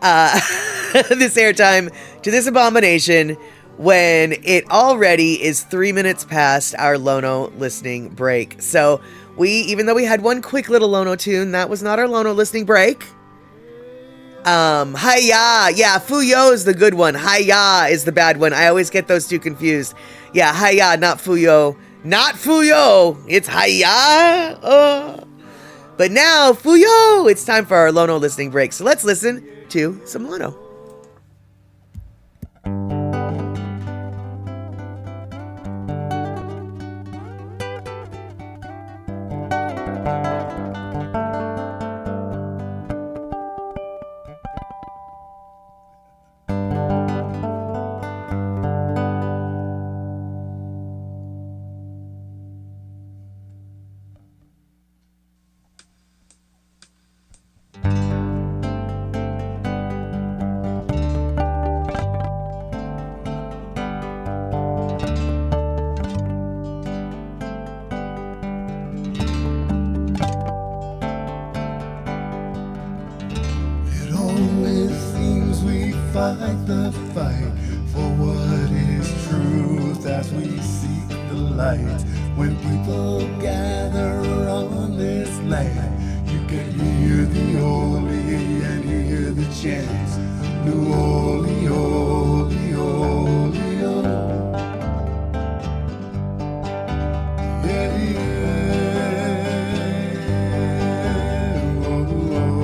airtime to this abomination when it already is 3 minutes past our Lono listening break? So even though we had one quick little Lono tune, that was not our Lono listening break. Hiya, yeah, Fuyo is the good one. Hiya is the bad one. I always get those two confused. Yeah, hiya, not Fuyo. Not Fuyo, it's hiya. But now, Fuyo, it's time for our Lono listening break. So let's listen to some Lono. Fight the fight for what is truth as we seek the light. When people gather on this land, you can hear the holy and hear the chants. New holy, holy, holy, holy. Yeah, yeah. Oh, oh.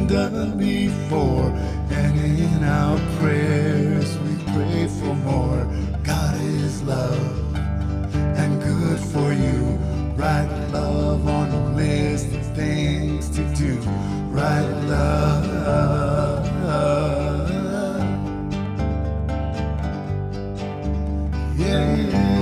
Done before, and in our prayers we pray for more. God is love and good for you. Write love on a list of things to do. Write love. Yeah, yeah.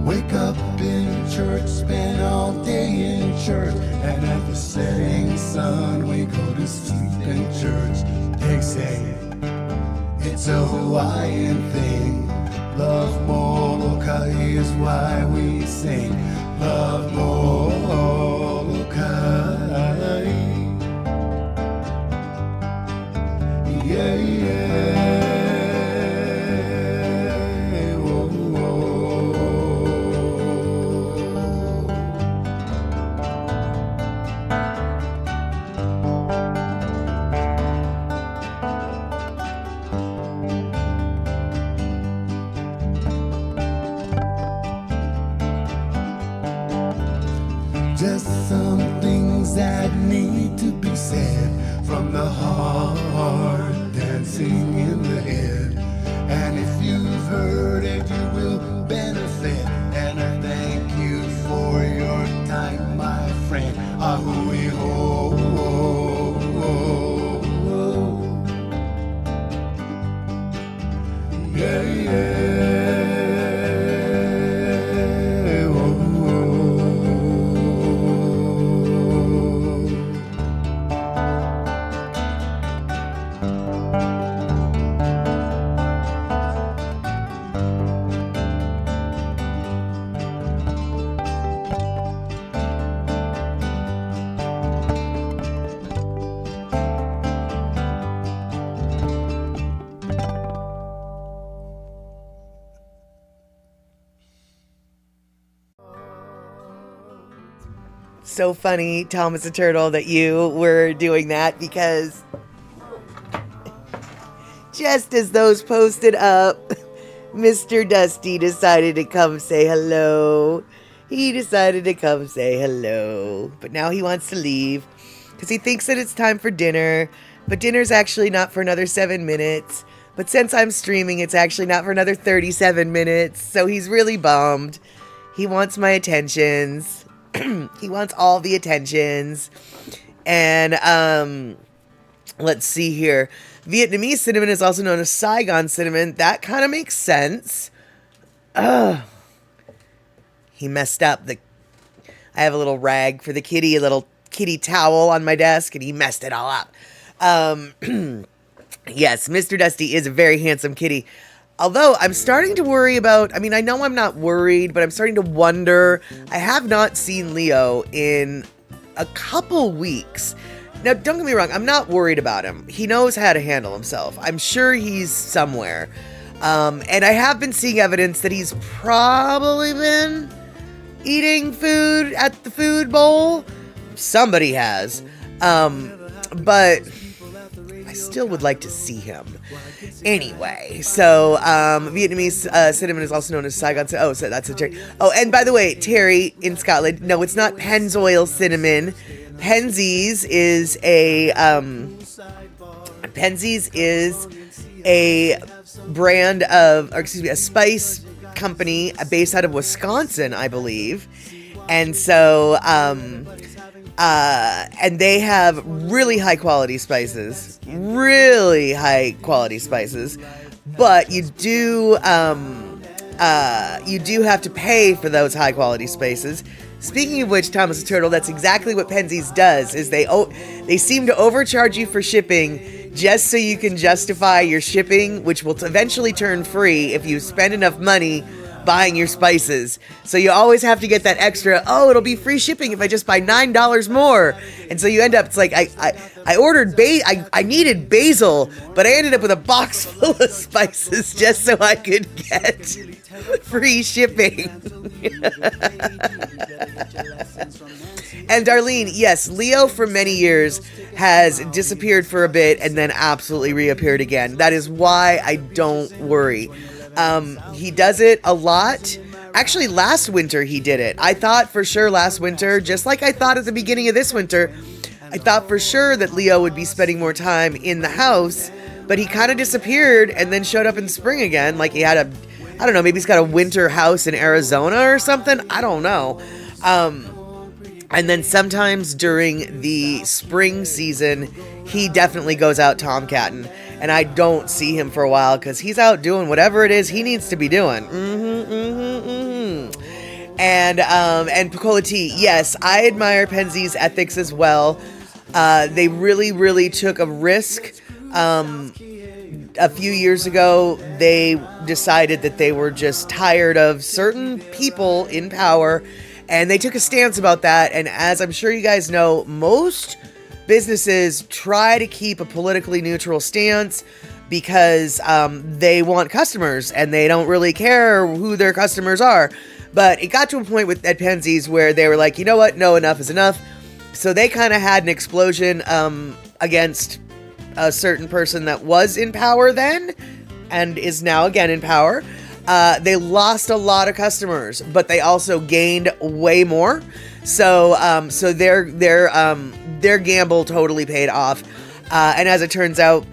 Wake up in church, spend all day in church, and at the setting sun we go to sleep in church. They say it's a Hawaiian thing. Love Molokai is why we sing. Love Molokai. Yeah, yeah. Just some things that need to be said from the heart, dancing in the head. And if you've heard it, you will benefit. And I thank you for your time, my friend. Ahui ho, ho, ho, ho. So funny, Thomas the Turtle, that you were doing that, because just as those posted up, Mr. Dusty decided to come say hello. He decided to come say hello. But now he wants to leave because he thinks that it's time for dinner. But dinner's actually not for another 7 minutes. But since I'm streaming, it's actually not for another 37 minutes. So he's really bummed. He wants my attentions. He wants all the attentions. And let's see here. Vietnamese cinnamon is also known as Saigon cinnamon. That kind of makes sense. Ugh. He messed up. I have a little rag for the kitty, a little kitty towel on my desk, and he messed it all up. Yes, Mr. Dusty is a very handsome kitty. Although I'm starting to worry about, I mean, I know I'm not worried, but I'm starting to wonder. I have not seen Leo in a couple weeks. Now, don't get me wrong, I'm not worried about him. He knows how to handle himself. I'm sure he's somewhere. And I have been seeing evidence that he's probably been eating food at the food bowl. Somebody has. But I still would like to see him. Anyway, so Vietnamese cinnamon is also known as Saigon. Oh, so that's a Terry. Oh, and by the way, Terry in Scotland. No, it's not Pennzoil cinnamon. Penzies is a brand of, or excuse me, a spice company based out of Wisconsin, I believe. And so, and they have really high quality spices, but you do have to pay for those high quality spices. Speaking of which, Thomas the Turtle, that's exactly what Penzies does, is they seem to overcharge you for shipping just so you can justify your shipping, which will eventually turn free if you spend enough money buying your spices. So you always have to get that extra, oh, it'll be free shipping if I just buy $9 more. And so you end up, it's like, I ordered, I needed basil, but I ended up with a box full of spices just so I could get free shipping. And Darlene, yes, Leo for many years has disappeared for a bit and then absolutely reappeared again. That is why I don't worry. He does it a lot. Actually, last winter he did it. I thought for sure last winter, just like I thought at the beginning of this winter, I thought for sure that Leo would be spending more time in the house, but he kind of disappeared and then showed up in spring again. Like he had I don't know, maybe he's got a winter house in Arizona or something. I don't know. And then sometimes during the spring season, he definitely goes out tomcatting. And I don't see him for a while because he's out doing whatever it is he needs to be doing. And Picola T, yes, I admire Penzies' ethics as well. They really, really took a risk. A few years ago, they decided that they were just tired of certain people in power, and they took a stance about that. And as I'm sure you guys know, most businesses try to keep a politically neutral stance because they want customers and they don't really care who their customers are. But it got to a point at Penzies where they were like, you know what? No, enough is enough. So they kind of had an explosion against a certain person that was in power then and is now again in power. They lost a lot of customers, but they also gained way more. So their gamble totally paid off. And as it turns out,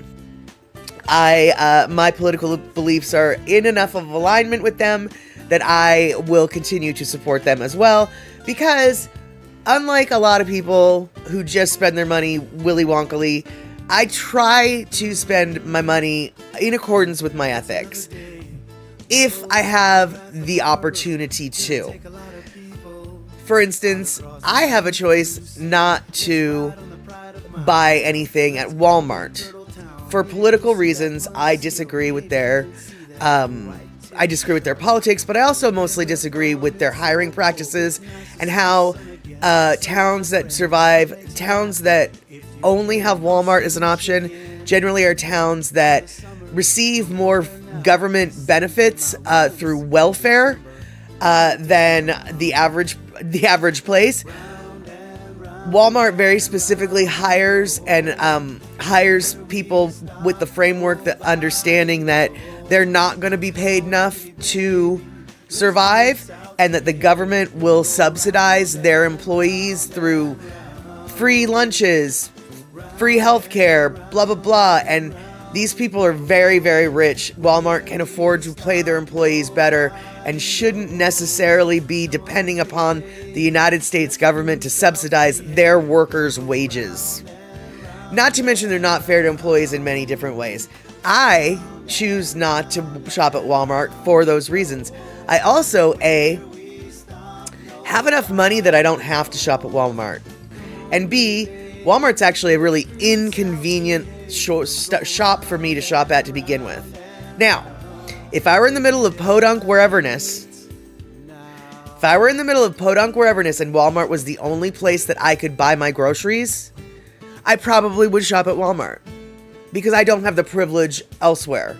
my political beliefs are in enough of alignment with them that I will continue to support them as well. Because unlike a lot of people who just spend their money willy-wonkily, I try to spend my money in accordance with my ethics, if I have the opportunity to. For instance, I have a choice not to buy anything at Walmart. For political reasons, I disagree with their politics, but I also mostly disagree with their hiring practices and how towns that only have Walmart as an option generally are towns that receive more government benefits through welfare than the average place. Walmart very specifically hires people with the framework, the understanding that they're not going to be paid enough to survive, and that the government will subsidize their employees through free lunches, free healthcare, blah, blah, blah. And these people are very, very rich. Walmart can afford to pay their employees better and shouldn't necessarily be depending upon the United States government to subsidize their workers' wages. Not to mention they're not fair to employees in many different ways. I choose not to shop at Walmart for those reasons. I also, have enough money that I don't have to shop at Walmart. And B, Walmart's actually a really inconvenient shop for me to shop at to begin with. Now, if I were in the middle of podunk whereverness, and Walmart was the only place that I could buy my groceries, I probably would shop at Walmart because I don't have the privilege elsewhere.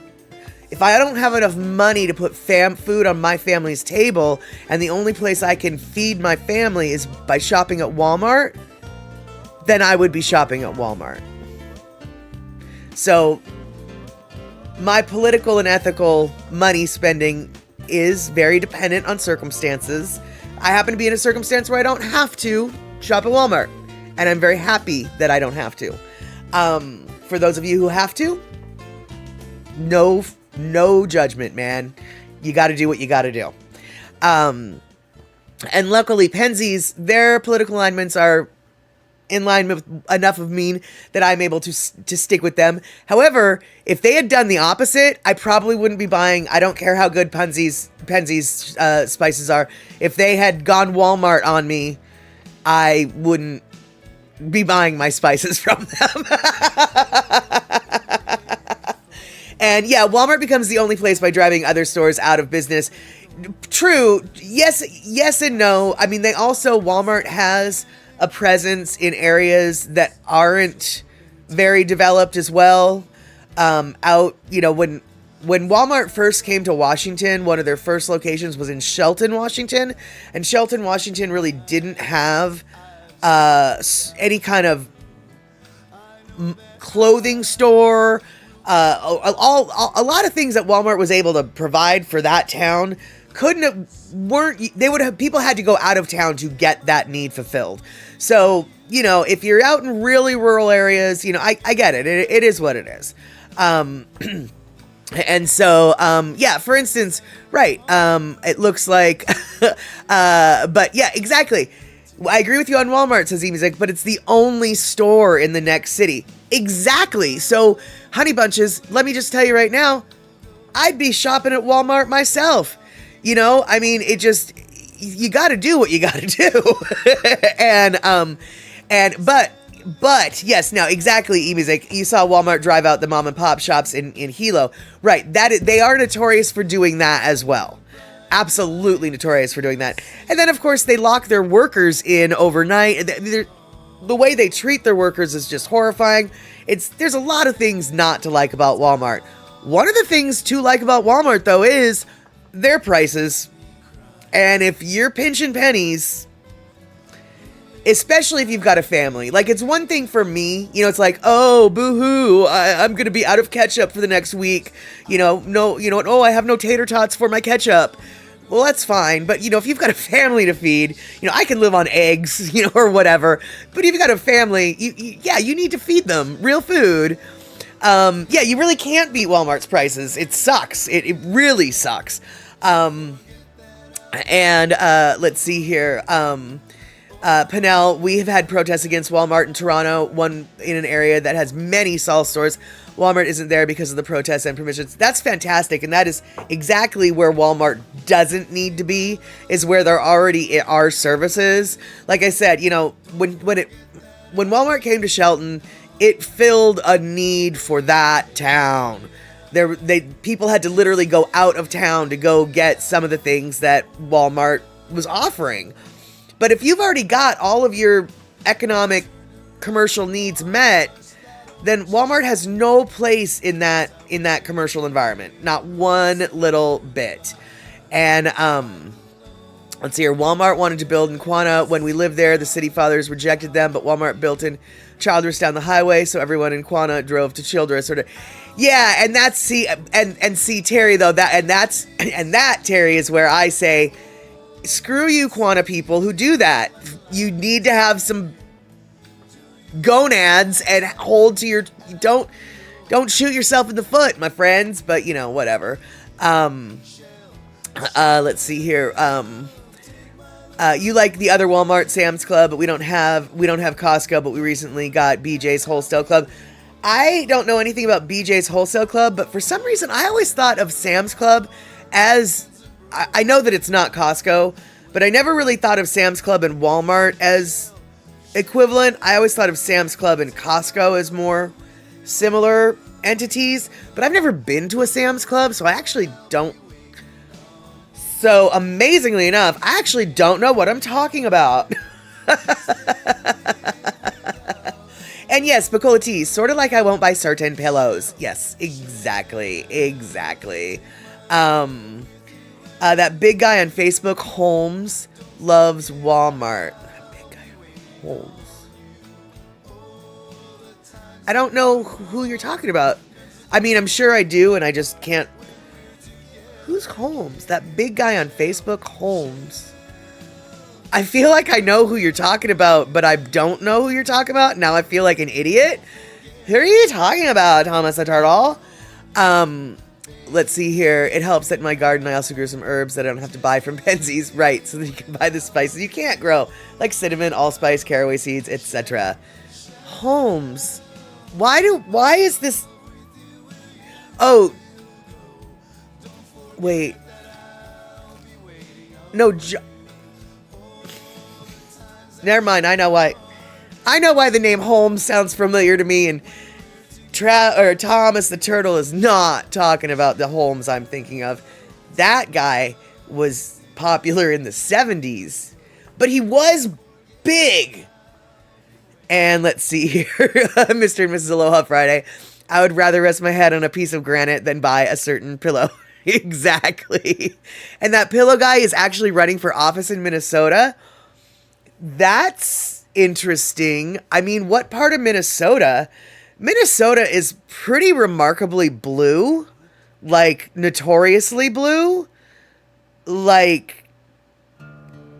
If I don't have enough money to put food on my family's table, and the only place I can feed my family is by shopping at Walmart, then I would be shopping at Walmart. So my political and ethical money spending is very dependent on circumstances. I happen to be in a circumstance where I don't have to shop at Walmart, and I'm very happy that I don't have to. For those of you who have to, no judgment, man. You got to do what you got to do. And luckily, Penzies, their political alignments are in line with enough of me that I'm able to stick with them. However, if they had done the opposite, I probably wouldn't be buying. I don't care how good Penzies spices are. If they had gone Walmart on me, I wouldn't be buying my spices from them. And yeah, Walmart becomes the only place by driving other stores out of business. True. Yes and no. I mean, Walmart has a presence in areas that aren't very developed as well. When Walmart first came to Washington, one of their first locations was in Shelton, Washington. And Shelton, Washington really didn't have any kind of clothing store. A lot of things that Walmart was able to provide for that town people had to go out of town to get that need fulfilled. So, if you're out in really rural areas, I get it. It is what it is. And so, for instance, right. It looks like, but yeah, exactly. I agree with you on Walmart, says E-Music, but it's the only store in the next city. Exactly. So, Honey Bunches, let me just tell you right now, I'd be shopping at Walmart myself. You got to do what you got to do. But yes, now exactly, E-Music, you saw Walmart drive out the mom and pop shops in Hilo. Right. They are notorious for doing that as well. Absolutely notorious for doing that. And then, of course, they lock their workers in overnight. The way they treat their workers is just horrifying. There's a lot of things not to like about Walmart. One of the things to like about Walmart, though, is their prices. And if you're pinching pennies, especially if you've got a family, like, it's one thing for me, it's like, oh, boo-hoo, I'm going to be out of ketchup for the next week. I have no tater tots for my ketchup. Well, that's fine. But, if you've got a family to feed, I can live on eggs, or whatever. But if you've got a family, you need to feed them real food. You really can't beat Walmart's prices. It sucks. It really sucks. Let's see here. Pinnell, we have had protests against Walmart in Toronto, one in an area that has many Sol stores. Walmart isn't there because of the protests and permissions. That's fantastic, and that is exactly where Walmart doesn't need to be, is where there already are services. Like I said, when Walmart came to Shelton, it filled a need for that town. People had to literally go out of town to go get some of the things that Walmart was offering. But if you've already got all of your economic, commercial needs met, then Walmart has no place in that commercial environment. Not one little bit. And Let's see here. Walmart wanted to build in Quanah. When we lived there, the city fathers rejected them, but Walmart built in Childress down the highway, so everyone in Quanah drove to Childress. Sort of, yeah. And that's see Terry though that Terry is where I say, screw you, Quanah people who do that. You need to have some gonads and hold to your. Don't shoot yourself in the foot, my friends. But whatever. Let's see here. You like the other Walmart, Sam's Club, but we don't have Costco, but we recently got BJ's Wholesale Club. I don't know anything about BJ's Wholesale Club, but for some reason I always thought of Sam's Club as, I know that it's not Costco, but I never really thought of Sam's Club and Walmart as equivalent. I always thought of Sam's Club and Costco as more similar entities, but I've never been to a Sam's Club, so I actually don't. So, amazingly enough, I actually don't know what I'm talking about. And yes, Bacola Tea, sort of like I won't buy certain pillows. Yes, exactly. That big guy on Facebook, Holmes, loves Walmart. That big guy, Holmes. I don't know who you're talking about. I mean, I'm sure I do, and I just can't. Who's Holmes? That big guy on Facebook, Holmes. I feel like I know who you're talking about, but I don't know who you're talking about. Now I feel like an idiot. Who are you talking about, Thomas the Turtle? Let's see here. It helps that in my garden I also grew some herbs that I don't have to buy from Penzies. Right, so that you can buy the spices you can't grow, like cinnamon, allspice, caraway seeds, etc. Holmes. Why is this? Oh. Wait. No, never mind. I know why the name Holmes sounds familiar to me, and Thomas the Turtle is not talking about the Holmes I'm thinking of. That guy was popular in the 70s, but he was big. And let's see here. Mr. and Mrs. Aloha Friday. I would rather rest my head on a piece of granite than buy a certain pillow. Exactly. And that pillow guy is actually running for office in Minnesota. That's interesting. I mean, what part of Minnesota? Minnesota is pretty remarkably blue. Like, notoriously blue. Like,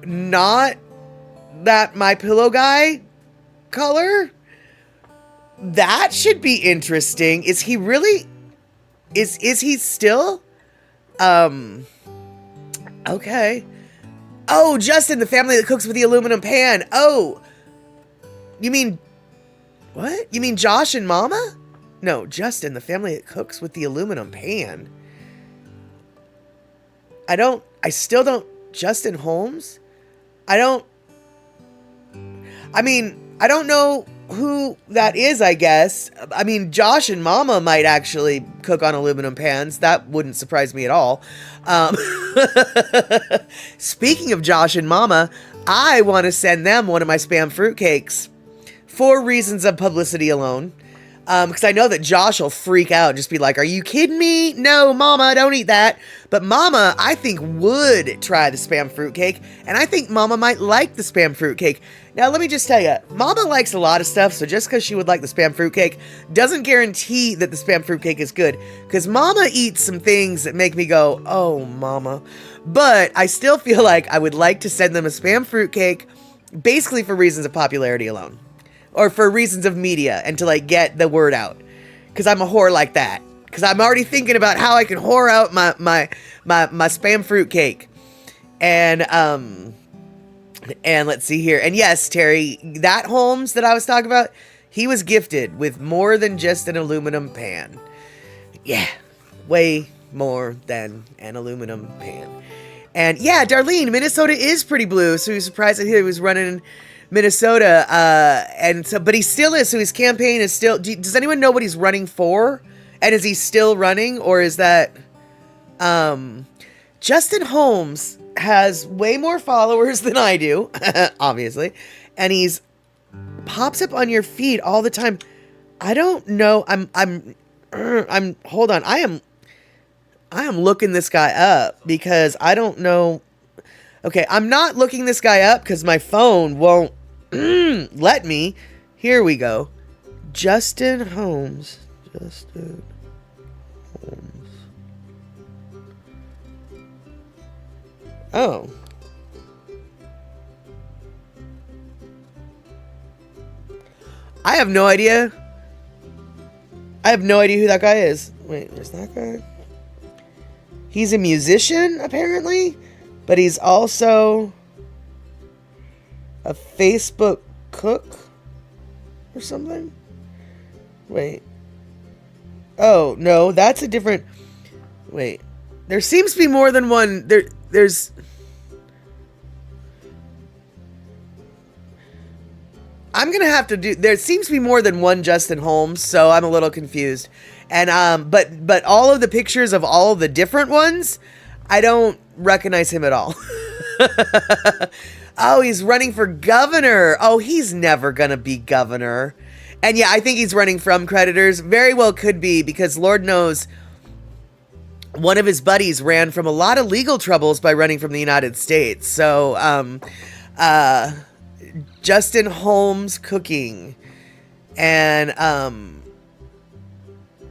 not that My Pillow guy color. That should be interesting. Is he really? Is he still? Okay. Oh, Justin, the family that cooks with the aluminum pan. Oh, you mean, what? You mean Josh and Mama? No, Justin, the family that cooks with the aluminum pan. I still don't, Justin Holmes? I don't know who that is, I guess. I mean, Josh and Mama might actually cook on aluminum pans. That wouldn't surprise me at all. Speaking of Josh and Mama, I want to send them one of my spam fruitcakes for reasons of publicity alone. Because I know that Josh will freak out and just be like, are you kidding me? No, Mama, don't eat that. But Mama, I think, would try the spam fruitcake. And I think Mama might like the spam fruitcake. Now, let me just tell you, Mama likes a lot of stuff. So just because she would like the spam fruitcake doesn't guarantee that the spam fruitcake is good. Because Mama eats some things that make me go, oh, Mama. But I still feel like I would like to send them a spam fruitcake basically for reasons of popularity alone. Or for reasons of media and to like get the word out. Because I'm a whore like that. Because I'm already thinking about how I can whore out my spam fruit cake. And let's see here. And yes, Terry, that Holmes that I was talking about, he was gifted with more than just an aluminum pan. Yeah, way more than an aluminum pan. And yeah, Darlene, Minnesota is pretty blue. So he was surprised that he was running Minnesota, and so, but he still is. So his campaign is still. Does anyone know what he's running for? And is he still running, or is that? Justin Holmes has way more followers than I do, obviously, and he's pops up on your feed all the time. I don't know. I'm. Hold on. I am looking this guy up because I don't know. Okay, I'm not looking this guy up because my phone won't let me. Here we go. Justin Holmes. Justin Holmes. Oh. I have no idea. I have no idea who that guy is. Wait, where's that guy? He's a musician, apparently, but he's also a Facebook cook or something. Wait. Oh, no, that's a different... Wait. There seems to be more than one... There's... I'm gonna have to do... There seems to be more than one Justin Holmes, so I'm a little confused. And, but all of the pictures of all of the different ones, I don't recognize him at all. Oh, he's running for governor. Oh, he's never gonna be governor. And yeah, I think he's running from creditors. Very well could be, because Lord knows one of his buddies ran from a lot of legal troubles by running from the United States. So, Justin Holmes cooking. And,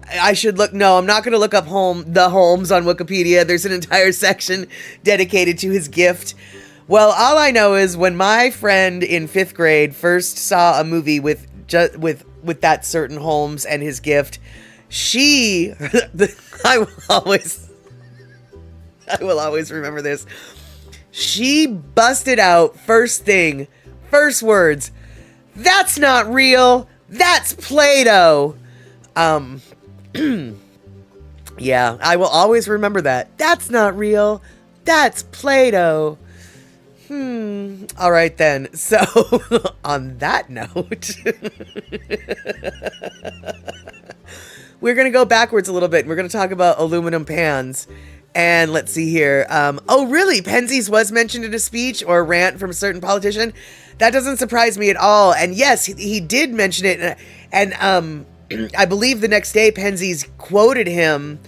I should look, no, I'm not going to look up the Holmes on Wikipedia. There's an entire section dedicated to his gift. Well, all I know is when my friend in 5th grade first saw a movie with that certain Holmes and his gift, I will always remember this. She busted out first words, "That's not real. That's Play-Doh." Yeah, I will always remember that. That's not real. That's Play-Doh. All right then. So, on that note, we're going to go backwards a little bit. We're going to talk about aluminum pans. And let's see here. Oh, really? Penzies was mentioned in a speech or a rant from a certain politician? That doesn't surprise me at all. And yes, he did mention it. And I believe the next day Penzies quoted him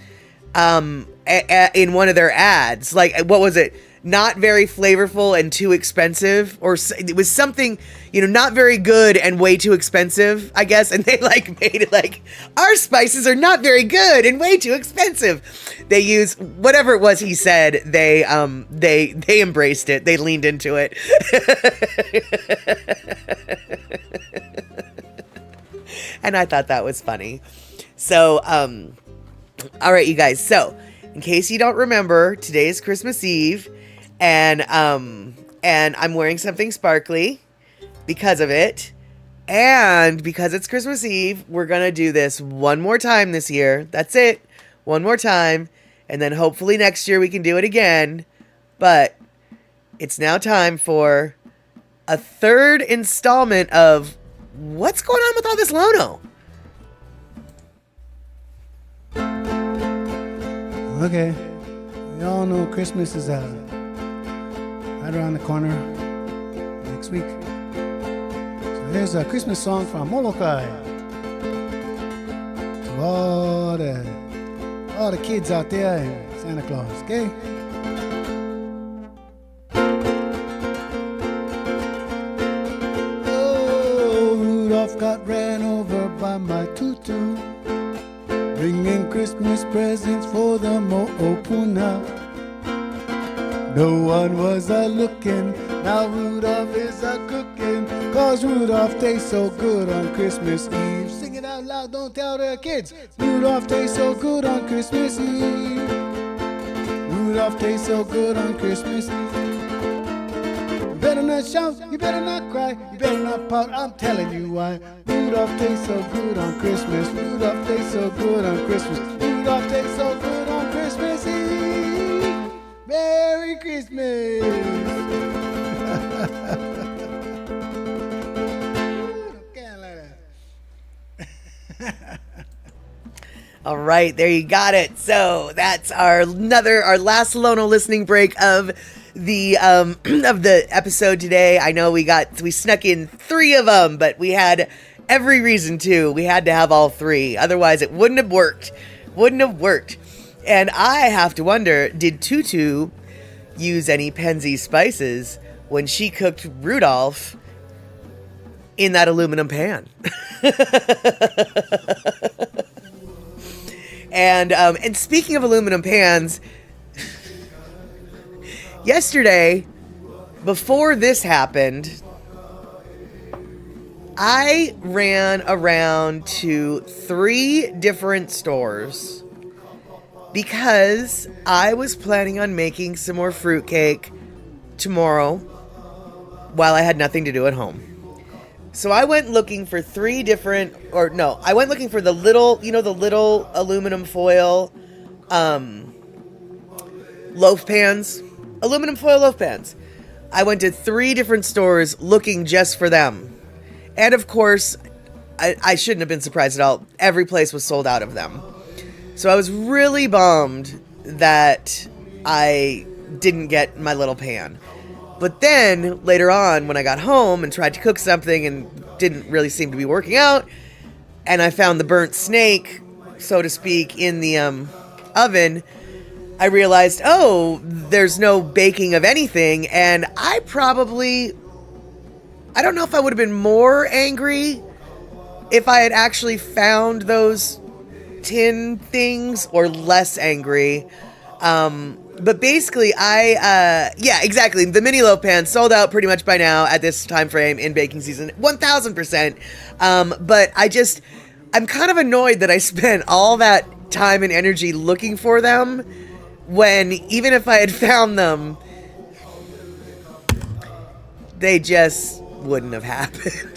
in one of their ads. Like, what was it? Not very flavorful and too expensive, or it was something, not very good and way too expensive, I guess. And they made it like, our spices are not very good and way too expensive. They use whatever it was he said. They embraced it. They leaned into it. And I thought that was funny. So, all right, you guys. So, in case you don't remember, today is Christmas Eve. And I'm wearing something sparkly because of it. And because it's Christmas Eve, we're going to do this one more time this year. That's it. One more time. And then hopefully next year we can do it again. But it's now time for a third installment of what's going on with all this Lono? Okay, we all know Christmas is right around the corner next week. So here's a Christmas song from Molokai to all the kids out there and Santa Claus, okay? Oh, Rudolph got ran over by my tutu, bringing Christmas presents for the mo'opuna. No one was a-looking, now Rudolph is a-cooking, 'cause Rudolph tastes so good on Christmas Eve. Sing it out loud, don't tell the kids. Rudolph tastes so good on Christmas Eve. Rudolph tastes so good on Christmas Eve. You better not shout, you better not cry, you better not pout, I'm telling you why. Rudolph tastes so good on Christmas. Rudolph tastes so good on Christmas. Rudolph tastes so good on Christmas Eve. Merry Christmas. Can't like that. All right, there you got it. So that's our last Lono listening break of the episode today. I know we snuck in 3 of them, but we had every reason to. We had to have all 3. Otherwise, it wouldn't have worked. And I have to wonder, did Tutu use any Penzi spices when she cooked Rudolph in that aluminum pan. And speaking of aluminum pans, yesterday, before this happened, I ran around to 3 different stores because I was planning on making some more fruitcake tomorrow while I had nothing to do at home. So I went looking for 3 different, I went looking for the little, the little aluminum foil loaf pans, aluminum foil loaf pans. I went to 3 different stores looking just for them. And of course, I shouldn't have been surprised at all. Every place was sold out of them. So I was really bummed that I didn't get my little pan. But then later on, when I got home and tried to cook something and didn't really seem to be working out, and I found the burnt snake, so to speak, in the oven, I realized, there's no baking of anything. And I don't know if I would have been more angry if I had actually found those tin things or less angry. But basically, exactly. The mini loaf pan sold out pretty much by now at this time frame in baking season, 1000%. But I'm kind of annoyed that I spent all that time and energy looking for them when even if I had found them, they just wouldn't have happened.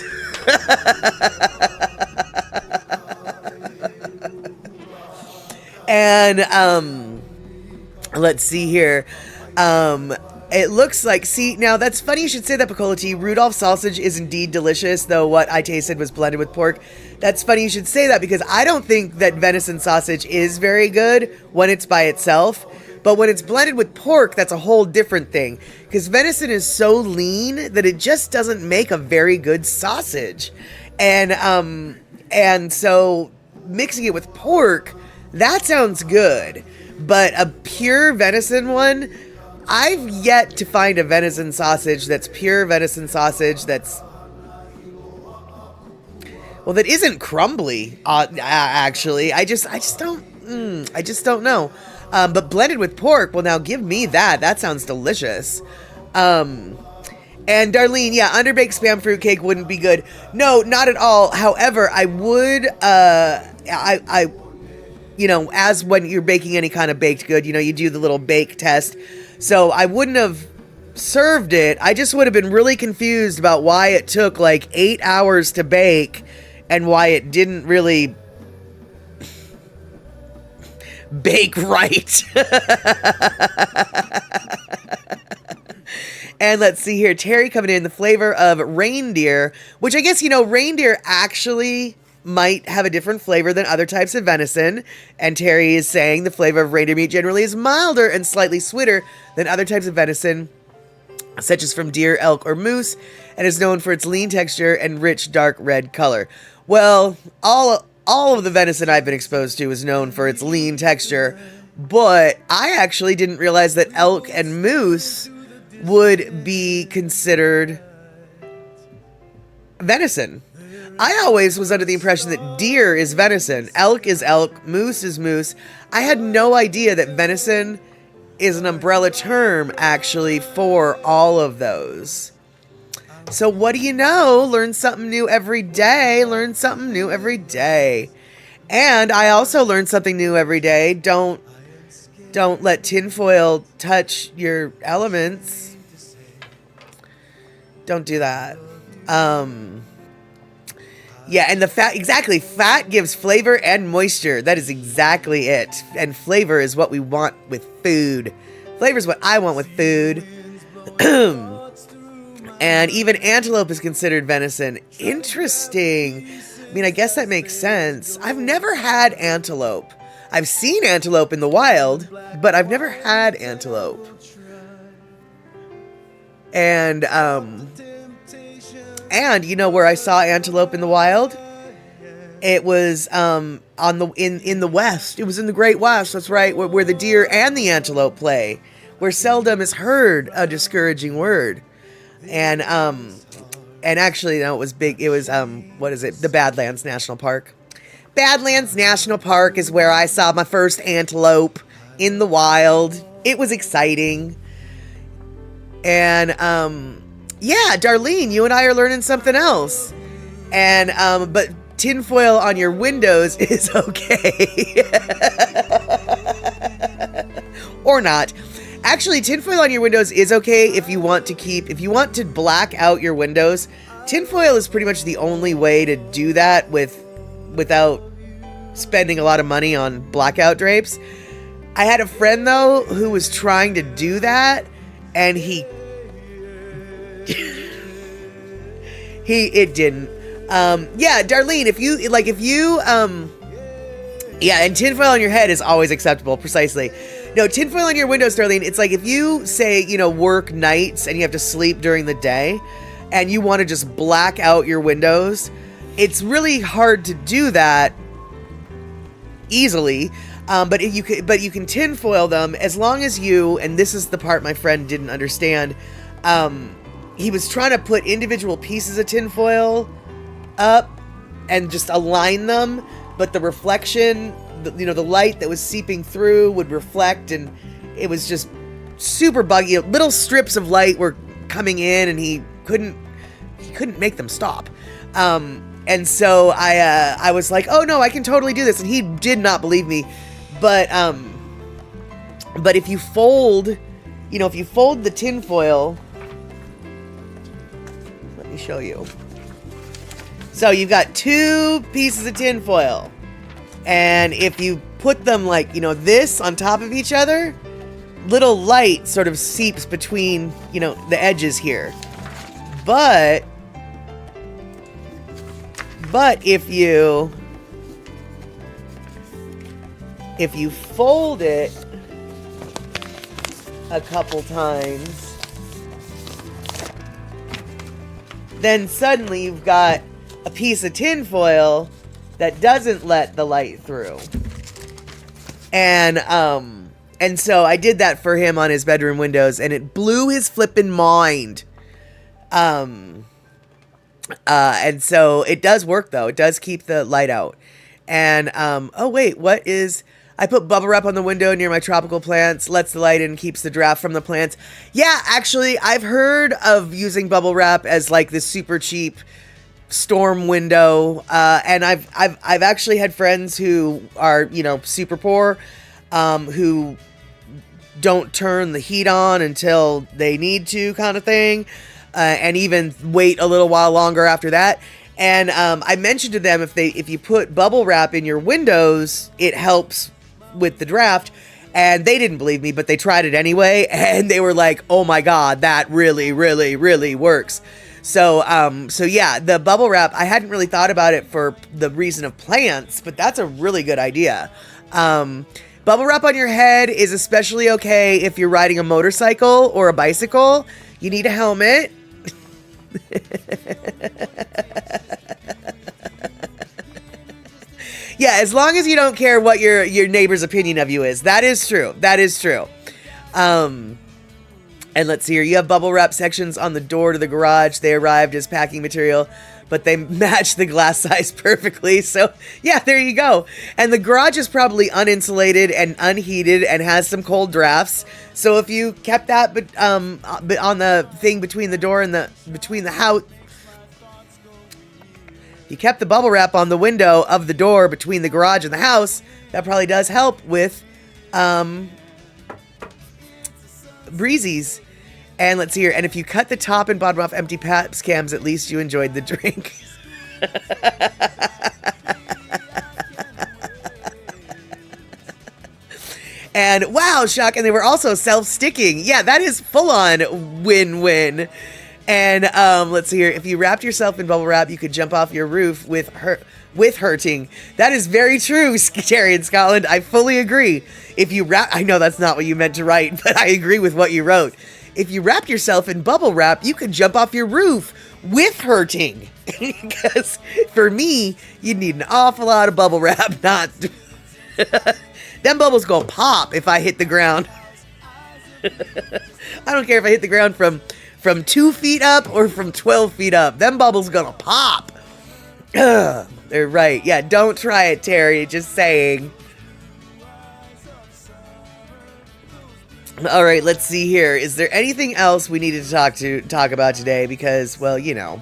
And, let's see here. It looks like, now that's funny you should say that, Picolati. Rudolph sausage is indeed delicious, though what I tasted was blended with pork. That's funny you should say that because I don't think that venison sausage is very good when it's by itself. But when it's blended with pork, that's a whole different thing. Because venison is so lean that it just doesn't make a very good sausage. And so mixing it with pork, that sounds good. But a pure venison one, I've yet to find a venison sausage that's pure venison sausage that isn't crumbly, actually. I just don't know. But blended with pork, well, now give me that. That sounds delicious. And Darlene, underbaked spam fruitcake wouldn't be good. No, not at all. However, I would, as when you're baking any kind of baked good, you do the little bake test. So I wouldn't have served it. I just would have been really confused about why it took like 8 hours to bake and why it didn't really bake right. And let's see here. Terry coming in the flavor of reindeer, which I guess, reindeer actually might have a different flavor than other types of venison. And Terry is saying the flavor of reindeer meat generally is milder and slightly sweeter than other types of venison, such as from deer, elk, or moose, and is known for its lean texture and rich dark red color. Well, all of the venison I've been exposed to is known for its lean texture, but I actually didn't realize that elk and moose would be considered venison. I always was under the impression that deer is venison, elk is elk, moose is moose. I had no idea that venison is an umbrella term, actually, for all of those. So what do you know? Learn something new every day. Learn something new every day. And I also learned something new every day. Don't let tinfoil touch your elements. Don't do that. And the fat, exactly. Fat gives flavor and moisture. That is exactly it. And flavor is what we want with food. Flavor is what I want with food. And even antelope is considered venison. Interesting. I mean, I guess that makes sense. I've never had antelope. I've seen antelope in the wild, but I've never had antelope. And where I saw antelope in the wild? It was in the West. It was in the Great West. That's right, where the deer and the antelope play. where seldom is heard a discouraging word. And actually, no, it was big. It was, what is it? The Badlands National Park. Badlands National Park is where I saw my first antelope in the wild. It was exciting. And, yeah, Darlene, you and I are learning something else. And, but tinfoil on your windows is okay. Or not. Actually, tinfoil on your windows is okay if you want to black out your windows. Tinfoil is pretty much the only way to do that without spending a lot of money on blackout drapes. I had a friend, though, who was trying to do that, and it didn't. Yeah, Darlene, and tinfoil on your head is always acceptable, precisely. No, tinfoil on your windows, Darlene, it's like if you say, work nights and you have to sleep during the day and you want to just black out your windows, it's really hard to do that easily. But you can tinfoil them as long as and this is the part my friend didn't understand. He was trying to put individual pieces of tinfoil up and just align them, but the reflection, the light that was seeping through would reflect, and it was just super buggy. Little strips of light were coming in, and he couldn't make them stop. And so I was like, oh no, I can totally do this, and he did not believe me. But if you fold, the tinfoil, let me show you. So you've got two pieces of tinfoil, and if you put them like, this on top of each other, little light sort of seeps between, the edges here. But if you fold it a couple times, then suddenly you've got a piece of tinfoil that doesn't let the light through. And so I did that for him on his bedroom windows, and it blew his flippin' mind. And so it does work, though. It does keep the light out. And, I put bubble wrap on the window near my tropical plants, lets the light in, keeps the draft from the plants. Yeah, actually, I've heard of using bubble wrap as like this super cheap storm window. And I've actually had friends who are, super poor, who don't turn the heat on until they need to, kind of thing. And even wait a little while longer after that. And I mentioned to them if you put bubble wrap in your windows, it helps with the draft. And they didn't believe me, but they tried it anyway, and they were like, "Oh my God, that really, really, really works." So yeah, the bubble wrap, I hadn't really thought about it for the reason of plants, but that's a really good idea. Bubble wrap on your head is especially okay if you're riding a motorcycle or a bicycle. You need a helmet. Yeah, as long as you don't care what your neighbor's opinion of you is. That is true. That is true. And let's see here. You have bubble wrap sections on the door to the garage. They arrived as packing material, but they match the glass size perfectly. So, yeah, there you go. And the garage is probably uninsulated and unheated and has some cold drafts. So if you kept that on the thing between the door and between the house, you kept the bubble wrap on the window of the door between the garage and the house, that probably does help with breezies. And let's see here. And if you cut the top and bottom off empty Pabst cans, at least you enjoyed the drink. And wow, shock. And they were also self-sticking. Yeah, that is full on win-win. And let's see here. If you wrapped yourself in bubble wrap, you could jump off your roof with hurting. That is very true, Terry in Scotland. I fully agree. If you I know that's not what you meant to write, but I agree with what you wrote. If you wrap yourself in bubble wrap, you could jump off your roof with hurting. Because for me, you'd need an awful lot of bubble wrap. Not them bubbles gonna pop if I hit the ground. I don't care if I hit the ground from 2 feet up or from 12 feet up. Them bubbles gonna pop. Ugh, they're right. Yeah, don't try it, Terry. Just saying. All right, let's see here. Is there anything else we needed to talk about today? Because, well, you know,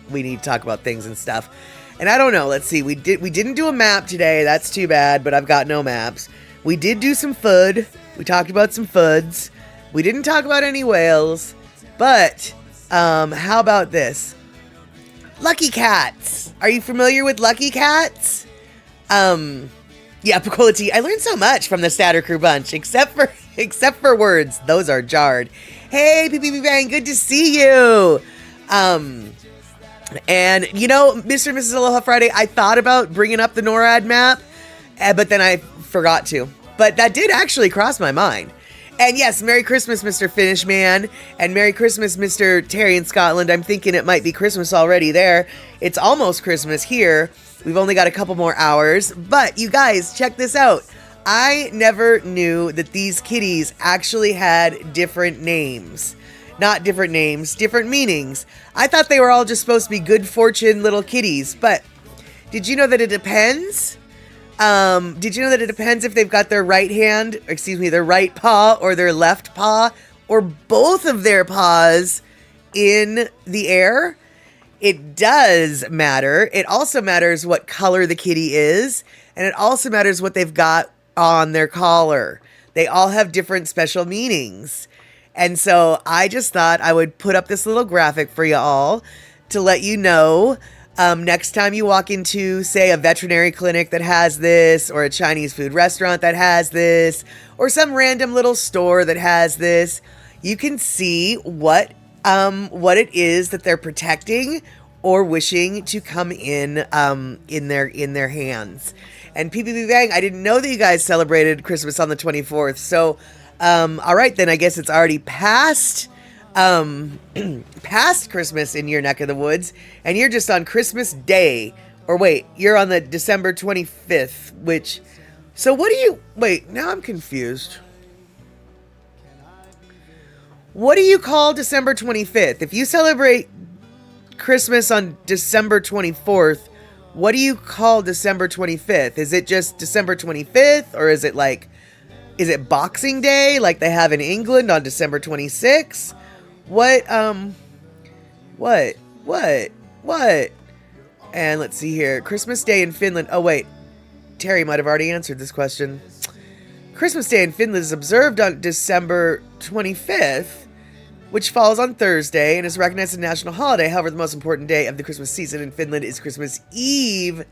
we need to talk about things and stuff. And I don't know. Let's see. We didn't do a map today. That's too bad, but I've got no maps. We did do some food. We talked about some foods. We didn't talk about any whales. But how about this? Lucky cats. Are you familiar with lucky cats? Yeah, Picola T. I learned so much from the Statter Crew bunch, except for words. Those are jarred. Hey, PPP Bang, good to see you. And you know, Mr. and Mrs. Aloha Friday, I thought about bringing up the NORAD map, but then I forgot to. But that did actually cross my mind. And yes, Merry Christmas, Mr. Finnish Man, and Merry Christmas, Mr. Terry in Scotland. I'm thinking it might be Christmas already there. It's almost Christmas here. We've only got a couple more hours, but you guys, check this out. I never knew that these kitties actually had different names. Not different names, different meanings. I thought they were all just supposed to be good fortune little kitties, but did you know that it depends? Did you know that it depends if they've got their their right paw or their left paw or both of their paws in the air? It does matter. It also matters what color the kitty is, and it also matters what they've got on their collar. They all have different special meanings. And so I just thought I would put up this little graphic for you all to let you know. Next time you walk into, say, a veterinary clinic that has this, or a Chinese food restaurant that has this, or some random little store that has this, you can see what it is that they're protecting or wishing to come in their hands. And PPP Bang, I didn't know that you guys celebrated Christmas on the 24th. So, all right, then I guess it's already past Christmas in your neck of the woods, and you're just on Christmas Day. Or wait, you're on the December 25th, now I'm confused. What do you call December 25th? If you celebrate Christmas on December 24th, what do you call December 25th? Is it just December 25th, or is it Boxing Day like they have in England on December 26th? What? And let's see here. Christmas Day in Finland. Oh, wait. Terry might have already answered this question. Christmas Day in Finland is observed on December 25th, which falls on Thursday and is recognized as a national holiday. However, the most important day of the Christmas season in Finland is Christmas Eve,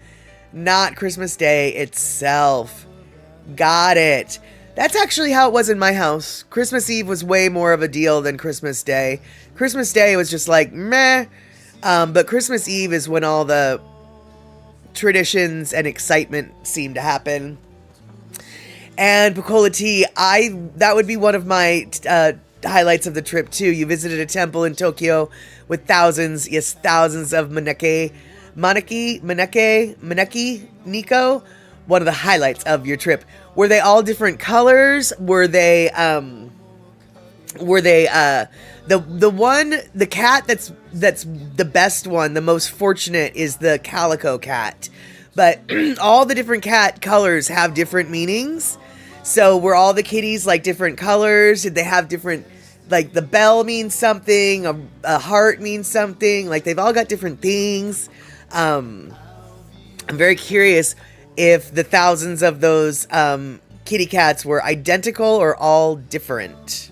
not Christmas Day itself. Got it. That's actually how it was in my house. Christmas Eve was way more of a deal than Christmas Day. Christmas Day was just like, meh. But Christmas Eve is when all the traditions and excitement seem to happen. And Picola T, that would be one of my highlights of the trip too. You visited a temple in Tokyo with thousands of maneki, Nico. One of the highlights of your trip. Were they all different colors? Were they the cat that's the best one, the most fortunate is the calico cat. But all the different cat colors have different meanings. So were all the kitties like different colors? Did they have different, like the bell means something, a heart means something, like they've all got different things. I'm very curious if the thousands of those kitty cats were identical or all different.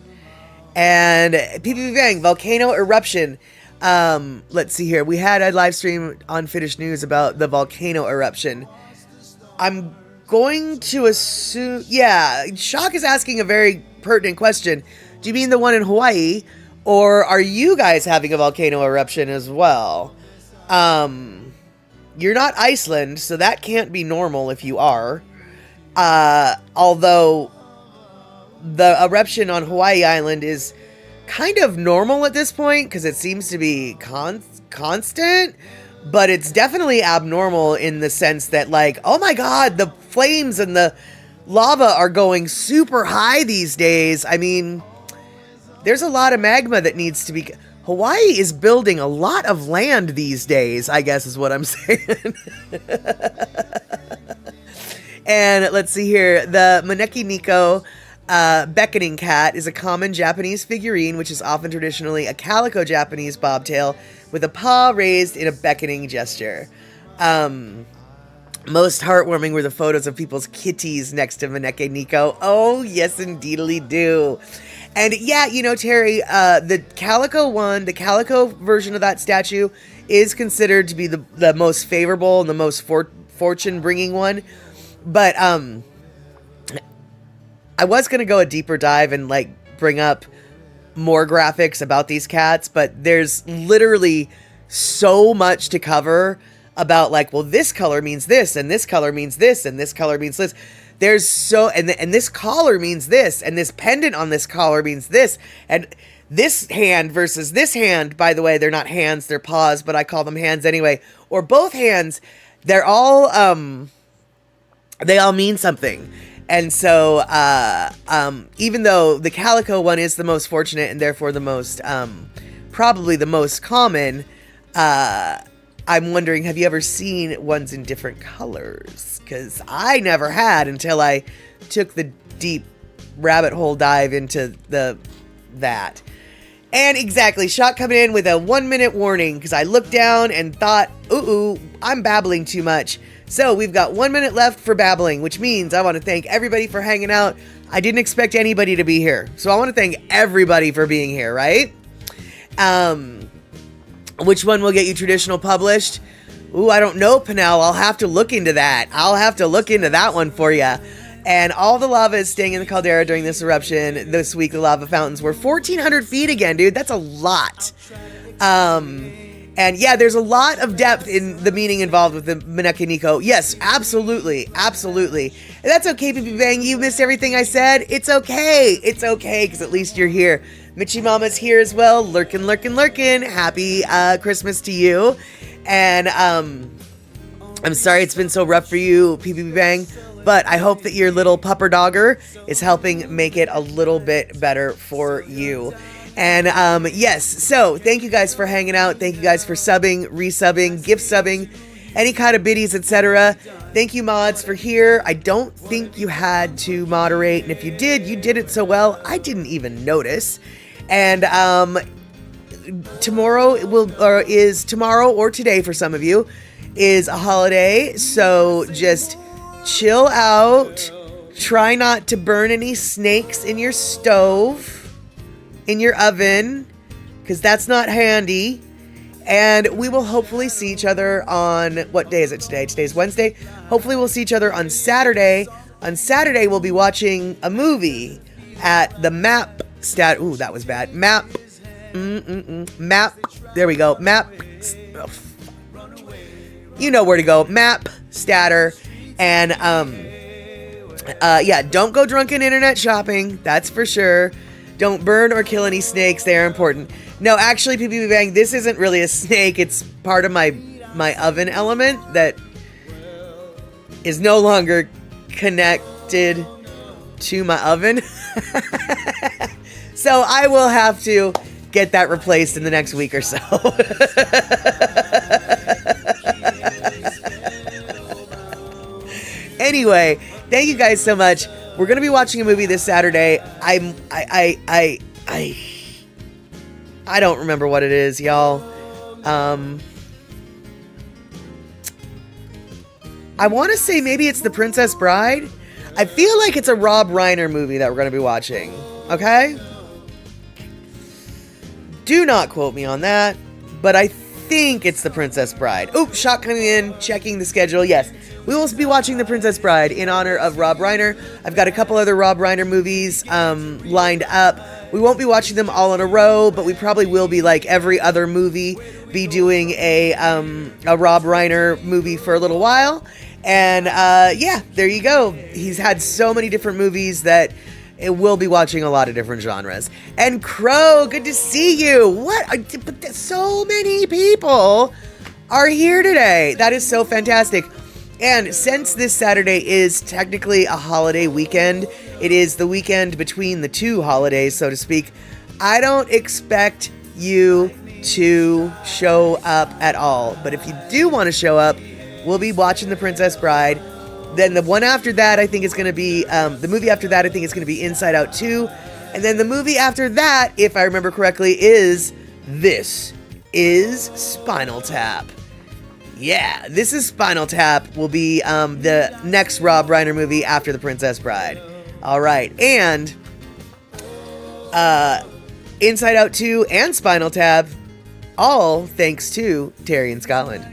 And PPP Bang, volcano eruption. Let's see here. We had a live stream on Finnish News about the volcano eruption. I'm going to assume, yeah, Shock is asking a very pertinent question. Do you mean the one in Hawaii, or are you guys having a volcano eruption as well? You're not Iceland, so that can't be normal if you are. Although the eruption on Hawaii Island is kind of normal at this point because it seems to be constant, but it's definitely abnormal in the sense that, like, oh my god, the flames and the lava are going super high these days. I mean, there's a lot of magma that needs to be... Hawaii is building a lot of land these days, I guess is what I'm saying. And let's see here. The Maneki Niko beckoning cat is a common Japanese figurine, which is often traditionally a calico Japanese bobtail with a paw raised in a beckoning gesture. Most heartwarming were the photos of people's kitties next to Maneki Niko. Oh, yes, indeedly do. And yeah, you know, Terry, the calico version of that statue is considered to be the most favorable and the most fortune-bringing one. But I was going to go a deeper dive and, like, bring up more graphics about these cats, but there's literally so much to cover about, like, well, this color means this, and this color means this, and this color means this. There's so, and this collar means this, and this pendant on this collar means this, and this hand versus this hand, by the way, they're not hands, they're paws, but I call them hands anyway, or both hands, they're all, they all mean something. And so, even though the calico one is the most fortunate and therefore the most, probably the most common, I'm wondering, have you ever seen ones in different colors? Because I never had until I took the deep rabbit hole dive into that. And exactly, Shock coming in with a 1-minute warning because I looked down and thought, ooh, I'm babbling too much. So we've got 1 minute left for babbling, which means I want to thank everybody for hanging out. I didn't expect anybody to be here, so I want to thank everybody for being here, right? Which one will get you traditional published? Ooh, I don't know, Pinnell. I'll have to look into that. I'll have to look into that one for you. And all the lava is staying in the caldera during this eruption. This week, the lava fountains were 1,400 feet again, dude. That's a lot. And yeah, there's a lot of depth in the meaning involved with the Maneki Niko. Yes, absolutely. Absolutely. And that's okay, PP Bang. You missed everything I said. It's okay. It's okay, because at least you're here. Michi Mama's here as well. Lurkin. Happy Christmas to you. And I'm sorry it's been so rough for you, PP Bang. But I hope that your little pupper dogger is helping make it a little bit better for you. And yes, so thank you guys for hanging out. Thank you guys for subbing, resubbing, gift subbing, any kind of biddies, etc. Thank you, mods, for here. I don't think you had to moderate, and if you did it so well, I didn't even notice. And tomorrow or today for some of you is a holiday, so just chill out. Try not to burn any snakes in your stove, in your oven, because that's not handy. And we will hopefully see each other on, what day is it today? Today's Wednesday. Hopefully we'll see each other on Saturday. On Saturday we'll be watching a movie at the Map Ooh, that was bad. Map. There we go. Map. You know where to go. Map Statter. And yeah, don't go drunken internet shopping. That's for sure. Don't burn or kill any snakes. They are important. No, actually, PPP Bang, this isn't really a snake. It's part of my oven element that is no longer connected to my oven. So I will have to get that replaced in the next week or so. Anyway, thank you guys so much. We're going to be watching a movie this Saturday. I don't remember what it is, y'all. I want to say maybe it's The Princess Bride. I feel like it's a Rob Reiner movie that we're going to be watching. Okay? Do not quote me on that, but I think it's The Princess Bride. Oh, Shock coming in, checking the schedule. Yes. We will be watching The Princess Bride in honor of Rob Reiner. I've got a couple other Rob Reiner movies lined up. We won't be watching them all in a row, but we probably will be, like every other movie, be doing a Rob Reiner movie for a little while. And yeah, there you go. He's had so many different movies that we'll be watching a lot of different genres. And Crow, good to see you. What? So many people are here today. That is so fantastic. And since this Saturday is technically a holiday weekend, it is the weekend between the two holidays, so to speak, I don't expect you to show up at all. But if you do want to show up, we'll be watching The Princess Bride. Then the one after that, I think is going to be, the movie after that, I think is going to be Inside Out 2. And then the movie after that, if I remember correctly, is This Is Spinal Tap. Yeah, This Is Spinal Tap will be the next Rob Reiner movie after The Princess Bride. All right, and Inside Out 2 and Spinal Tap, all thanks to Terry in Scotland.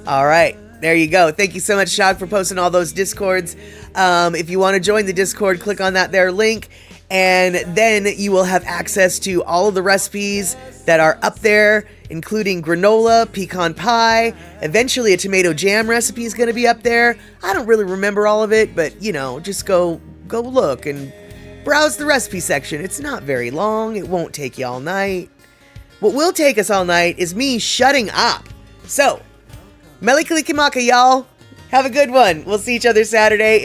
All right, there you go. Thank you so much, Shog, for posting all those Discords. If you want to join the Discord, click on that there link, and then you will have access to all of the recipes that are up there, including granola, pecan pie. Eventually, a tomato jam recipe is going to be up there. I don't really remember all of it, but, you know, just go look and browse the recipe section. It's not very long. It won't take you all night. What will take us all night is me shutting up. So, Mele Kalikimaka, y'all. Have a good one. We'll see each other Saturday.